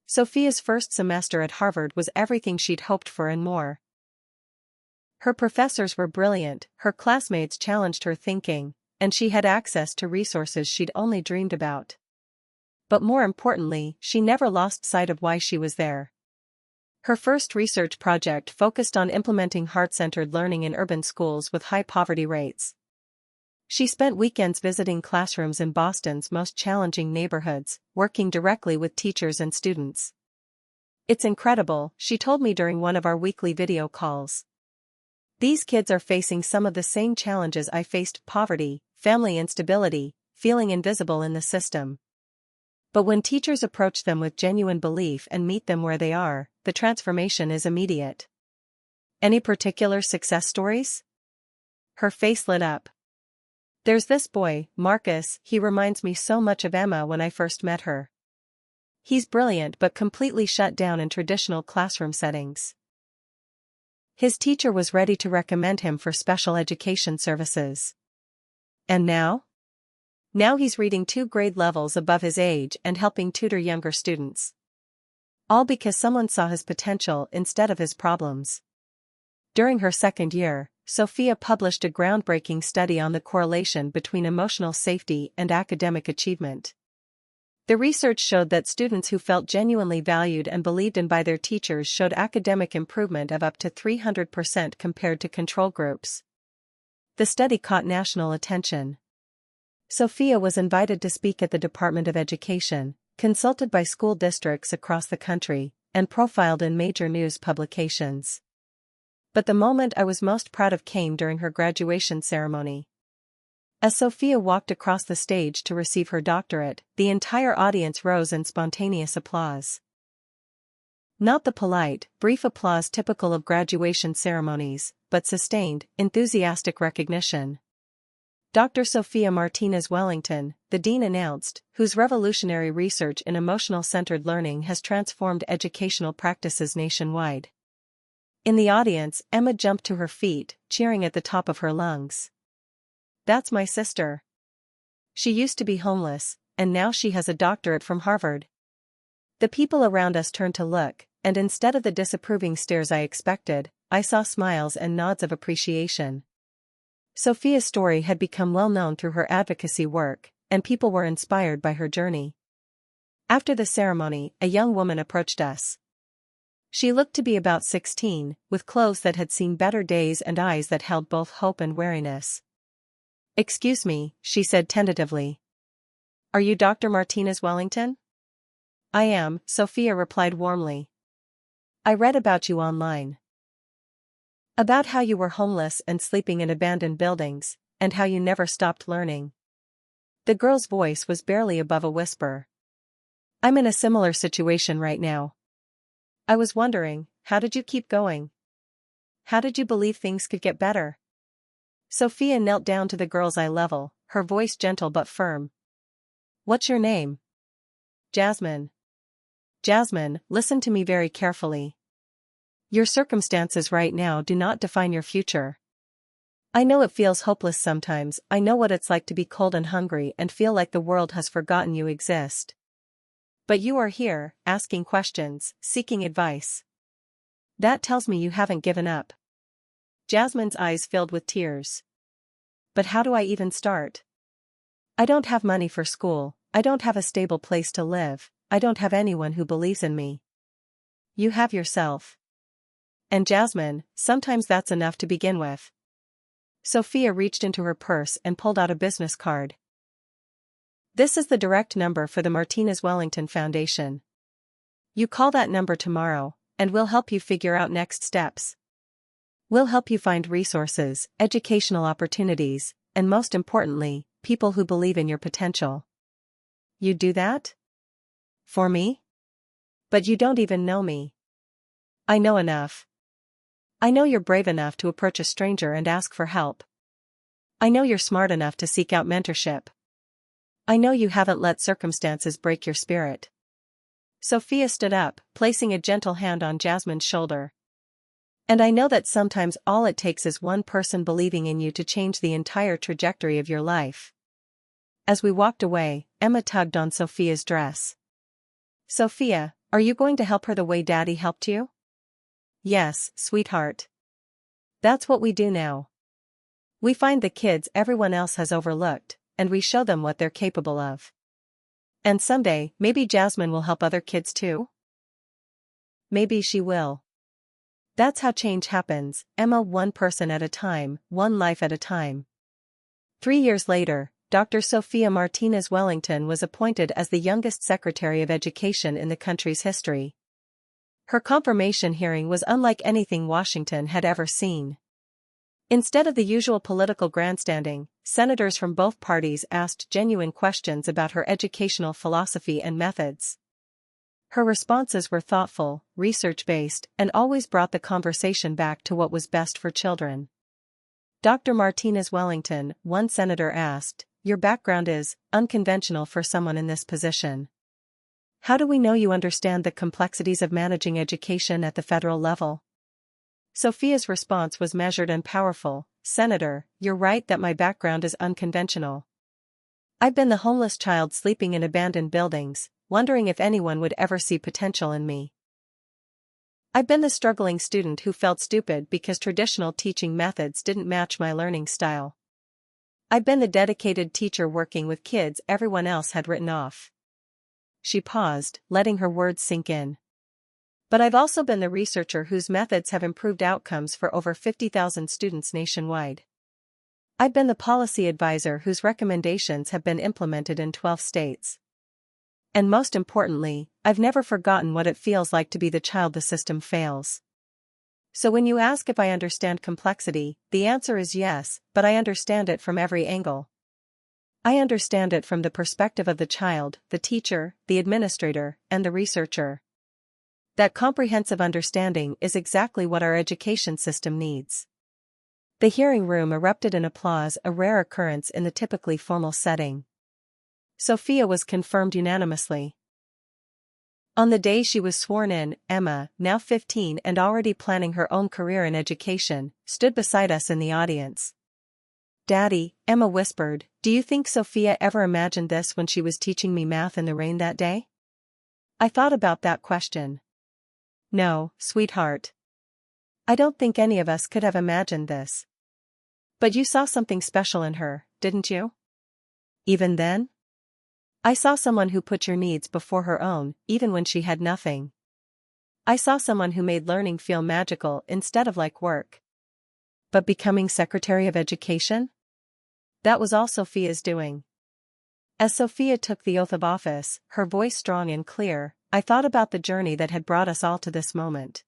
Sophia's first semester at Harvard was everything she'd hoped for and more. Her professors were brilliant, her classmates challenged her thinking, and she had access to resources she'd only dreamed about. But more importantly, she never lost sight of why she was there. Her first research project focused on implementing heart-centered learning in urban schools with high poverty rates. She spent weekends visiting classrooms in Boston's most challenging neighborhoods, working directly with teachers and students. "It's incredible," she told me during one of our weekly video calls. "These kids are facing some of the same challenges I faced: poverty, family instability, feeling invisible in the system. But when teachers approach them with genuine belief and meet them where they are, the transformation is immediate." "Any particular success stories?" Her face lit up. "There's this boy, Marcus, he reminds me so much of Emma when I first met her. He's brilliant but completely shut down in traditional classroom settings. His teacher was ready to recommend him for special education services. And now? Now he's reading 2 grade levels above his age and helping tutor younger students. All because someone saw his potential instead of his problems." During her second year, Sophia published a groundbreaking study on the correlation between emotional safety and academic achievement. The research showed that students who felt genuinely valued and believed in by their teachers showed academic improvement of up to 300% compared to control groups. The study caught national attention. Sophia was invited to speak at the Department of Education, consulted by school districts across the country, and profiled in major news publications. But the moment I was most proud of came during her graduation ceremony. As Sophia walked across the stage to receive her doctorate, the entire audience rose in spontaneous applause. Not the polite, brief applause typical of graduation ceremonies, but sustained, enthusiastic recognition. "Dr. Sophia Martinez-Wellington," the dean announced, "whose revolutionary research in emotional-centered learning has transformed educational practices nationwide." In the audience, Emma jumped to her feet, cheering at the top of her lungs. "That's my sister. She used to be homeless, and now she has a doctorate from Harvard." The people around us turned to look, and instead of the disapproving stares I expected, I saw smiles and nods of appreciation. Sophia's story had become well known through her advocacy work, and people were inspired by her journey. After the ceremony, a young woman approached us. She looked to be about 16, with clothes that had seen better days and eyes that held both hope and wariness. "Excuse me," she said tentatively. "Are you Dr. Martinez-Wellington?" "I am," Sophia replied warmly. "I read about you online. About how you were homeless and sleeping in abandoned buildings, and how you never stopped learning." The girl's voice was barely above a whisper. "I'm in a similar situation right now. I was wondering, how did you keep going? How did you believe things could get better?" Sophia knelt down to the girl's eye level, her voice gentle but firm. "What's your name?" "Jasmine." "Jasmine, listen to me very carefully. Your circumstances right now do not define your future. I know it feels hopeless sometimes, I know what it's like to be cold and hungry and feel like the world has forgotten you exist. But you are here, asking questions, seeking advice. That tells me you haven't given up." Jasmine's eyes filled with tears. "But how do I even start? I don't have money for school, I don't have a stable place to live, I don't have anyone who believes in me." "You have yourself. And Jasmine, sometimes that's enough to begin with." Sophia reached into her purse and pulled out a business card. "This is the direct number for the Martinez-Wellington Foundation. You call that number tomorrow, and we'll help you figure out next steps. We'll help you find resources, educational opportunities, and most importantly, people who believe in your potential." "You'd do that? For me? But you don't even know me." "I know enough. I know you're brave enough to approach a stranger and ask for help. I know you're smart enough to seek out mentorship. I know you haven't let circumstances break your spirit." Sophia stood up, placing a gentle hand on Jasmine's shoulder. "And I know that sometimes all it takes is one person believing in you to change the entire trajectory of your life." As we walked away, Emma tugged on Sophia's dress. "Sophia, Are you going to help her the way Daddy helped you? Yes, sweetheart. That's what we do now. We find the kids everyone else has overlooked, and we show them what they're capable of. And someday, maybe Jasmine will help other kids too? Maybe she will. That's how change happens, Emma, one person at a time, one life at a time. 3 years later, Dr. Sophia Martinez Wellington was appointed as the youngest Secretary of Education in the country's history. Her confirmation hearing was unlike anything Washington had ever seen. Instead of the usual political grandstanding, senators from both parties asked genuine questions about her educational philosophy and methods. Her responses were thoughtful, research-based, and always brought the conversation back to what was best for children. Dr. Martinez Wellington, one senator asked, "Your background is unconventional for someone in this position. How do we know you understand the complexities of managing education at the federal level?" Sophia's response was measured and powerful. "Senator, you're right that my background is unconventional. I've been the homeless child sleeping in abandoned buildings, wondering if anyone would ever see potential in me. I've been the struggling student who felt stupid because traditional teaching methods didn't match my learning style. I've been the dedicated teacher working with kids everyone else had written off." She paused, letting her words sink in. "But I've also been the researcher whose methods have improved outcomes for over 50,000 students nationwide. I've been the policy advisor whose recommendations have been implemented in 12 states. And most importantly, I've never forgotten what it feels like to be the child the system fails. So when you ask if I understand complexity, the answer is yes, but I understand it from every angle. I understand it from the perspective of the child, the teacher, the administrator, and the researcher. That comprehensive understanding is exactly what our education system needs." The hearing room erupted in applause, a rare occurrence in the typically formal setting. Sophia was confirmed unanimously. On the day she was sworn in, Emma, now 15 and already planning her own career in education, stood beside us in the audience. "Daddy," Emma whispered, "do you think Sophia ever imagined this when she was teaching me math in the rain that day?" I thought about that question. "No, sweetheart. I don't think any of us could have imagined this. But you saw something special in her, didn't you? Even then? I saw someone who put your needs before her own, even when she had nothing. I saw someone who made learning feel magical instead of like work." But becoming Secretary of Education? That was all Sophia's doing. As Sophia took the oath of office, her voice strong and clear, I thought about the journey that had brought us all to this moment.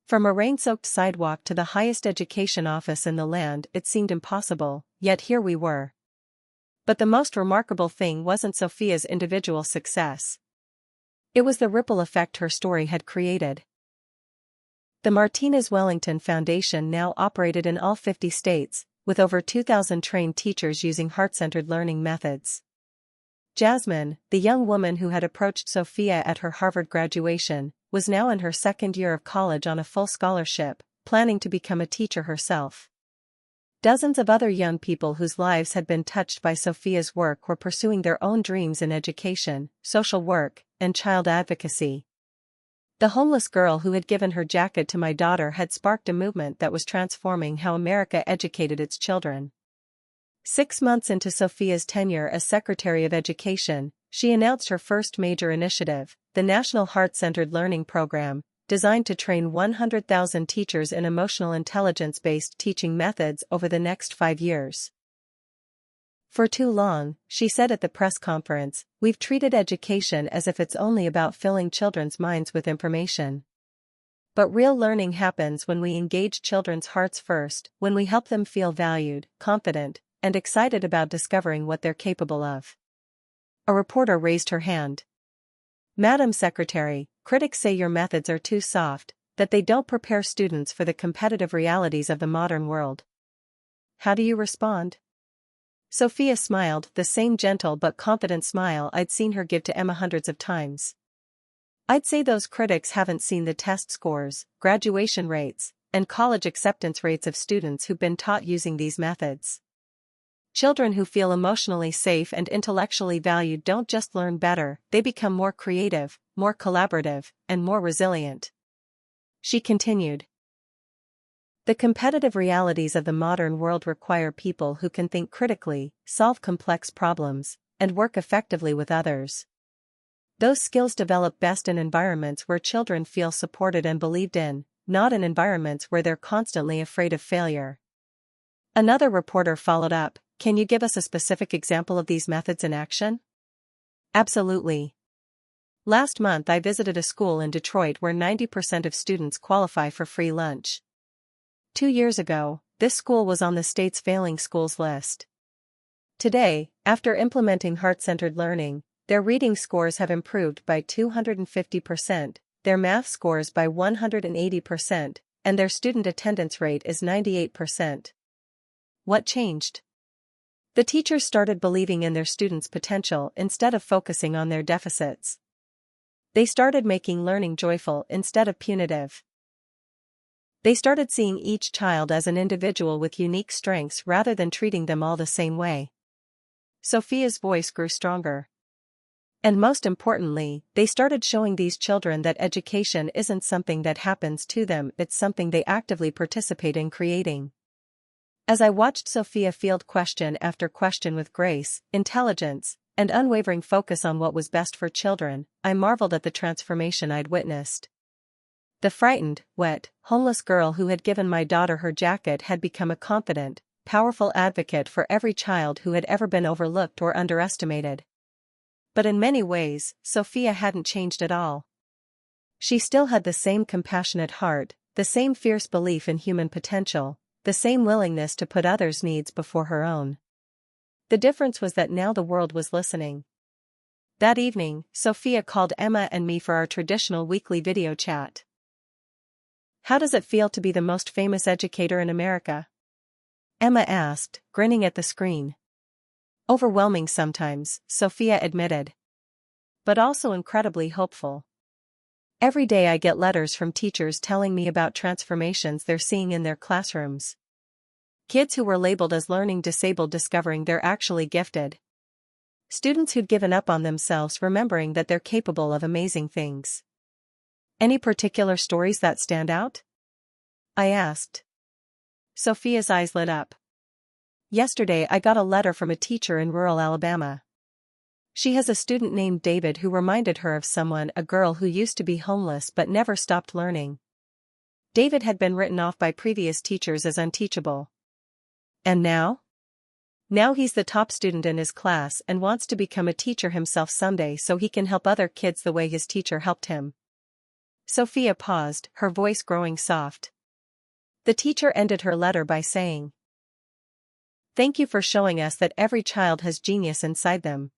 From a rain-soaked sidewalk to the highest education office in the land, it seemed impossible, yet here we were. But the most remarkable thing wasn't Sophia's individual success. It was the ripple effect her story had created. The Martinez Wellington Foundation now operated in all 50 states, with over 2,000 trained teachers using heart-centered learning methods. Jasmine, the young woman who had approached Sophia at her Harvard graduation, was now in her second year of college on a full scholarship, planning to become a teacher herself. Dozens of other young people whose lives had been touched by Sophia's work were pursuing their own dreams in education, social work, and child advocacy. The homeless girl who had given her jacket to my daughter had sparked a movement that was transforming how America educated its children. 6 months into Sophia's tenure as Secretary of Education, she announced her first major initiative, the National Heart-Centered Learning Program, designed to train 100,000 teachers in emotional intelligence-based teaching methods over the next 5 years. "For too long," she said at the press conference, "we've treated education as if it's only about filling children's minds with information. But real learning happens when we engage children's hearts first, when we help them feel valued, confident, and excited about discovering what they're capable of." A reporter raised her hand. "Madam Secretary, critics say your methods are too soft, that they don't prepare students for the competitive realities of the modern world. How do you respond?" Sophia smiled, the same gentle but confident smile I'd seen her give to Emma hundreds of times. "I'd say those critics haven't seen the test scores, graduation rates, and college acceptance rates of students who've been taught using these methods. Children who feel emotionally safe and intellectually valued don't just learn better, they become more creative, more collaborative, and more resilient. She continued. The competitive realities of the modern world require people who can think critically, solve complex problems, and work effectively with others. Those skills develop best in environments where children feel supported and believed in, not in environments where they're constantly afraid of failure. Another reporter followed up, can you give us a specific example of these methods in action? Absolutely. Last month I visited a school in Detroit where 90% of students qualify for free lunch. 2 years ago, this school was on the state's failing schools list. Today, after implementing heart-centered learning, their reading scores have improved by 250%, their math scores by 180%, and their student attendance rate is 98%. What changed? The teachers started believing in their students' potential instead of focusing on their deficits. They started making learning joyful instead of punitive. They started seeing each child as an individual with unique strengths rather than treating them all the same way. Sophia's voice grew stronger. And most importantly, they started showing these children that education isn't something that happens to them, it's something they actively participate in creating. As I watched Sophia field question after question with grace, intelligence, and unwavering focus on what was best for children, I marveled at the transformation I'd witnessed. The frightened, wet, homeless girl who had given my daughter her jacket had become a confident, powerful advocate for every child who had ever been overlooked or underestimated. But in many ways, Sophia hadn't changed at all. She still had the same compassionate heart, the same fierce belief in human potential, the same willingness to put others' needs before her own. The difference was that now the world was listening. That evening, Sophia called Emma and me for our traditional weekly video chat. How does it feel to be the most famous educator in America? Emma asked, grinning at the screen. Overwhelming sometimes, Sophia admitted. But also incredibly hopeful. Every day I get letters from teachers telling me about transformations they're seeing in their classrooms. Kids who were labeled as learning disabled discovering they're actually gifted. Students who'd given up on themselves remembering that they're capable of amazing things. Any particular stories that stand out? I asked. Sophia's eyes lit up. Yesterday I got a letter from a teacher in rural Alabama. She has a student named David who reminded her of someone, a girl who used to be homeless but never stopped learning. David had been written off by previous teachers as unteachable. And now? Now he's the top student in his class and wants to become a teacher himself someday so he can help other kids the way his teacher helped him. Sophia paused, her voice growing soft. The teacher ended her letter by saying, "Thank you for showing us that every child has genius inside them.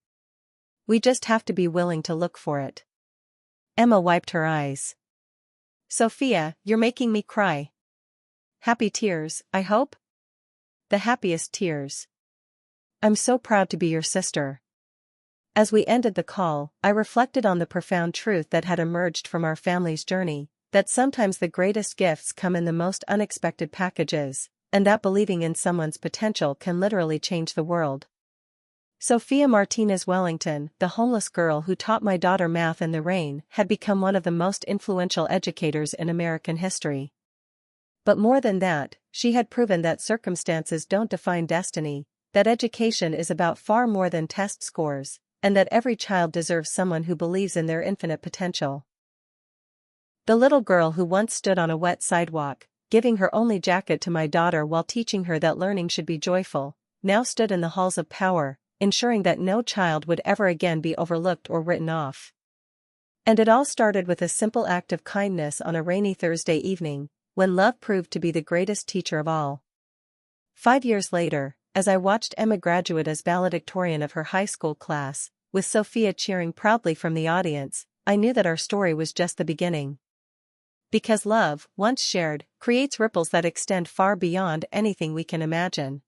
We just have to be willing to look for it." Emma wiped her eyes. Sophia, you're making me cry. Happy tears, I hope? The happiest tears. I'm so proud to be your sister. As we ended the call, I reflected on the profound truth that had emerged from our family's journey, that sometimes the greatest gifts come in the most unexpected packages, and that believing in someone's potential can literally change the world. Sophia Martinez Wellington, the homeless girl who taught my daughter math in the rain, had become one of the most influential educators in American history. But more than that, she had proven that circumstances don't define destiny, that education is about far more than test scores, and that every child deserves someone who believes in their infinite potential. The little girl who once stood on a wet sidewalk, giving her only jacket to my daughter while teaching her that learning should be joyful, now stood in the halls of power, ensuring that no child would ever again be overlooked or written off. And it all started with a simple act of kindness on a rainy Thursday evening, when love proved to be the greatest teacher of all. 5 years later, as I watched Emma graduate as valedictorian of her high school class, with Sophia cheering proudly from the audience, I knew that our story was just the beginning. Because love, once shared, creates ripples that extend far beyond anything we can imagine.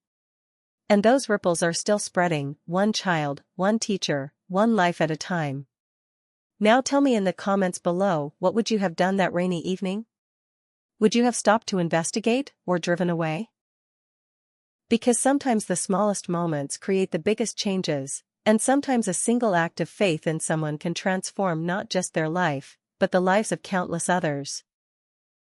And those ripples are still spreading, one child, one teacher, one life at a time. Now tell me in the comments below, what would you have done that rainy evening? Would you have stopped to investigate, or driven away? Because sometimes the smallest moments create the biggest changes, And sometimes a single act of faith in someone can transform not just their life, but the lives of countless others.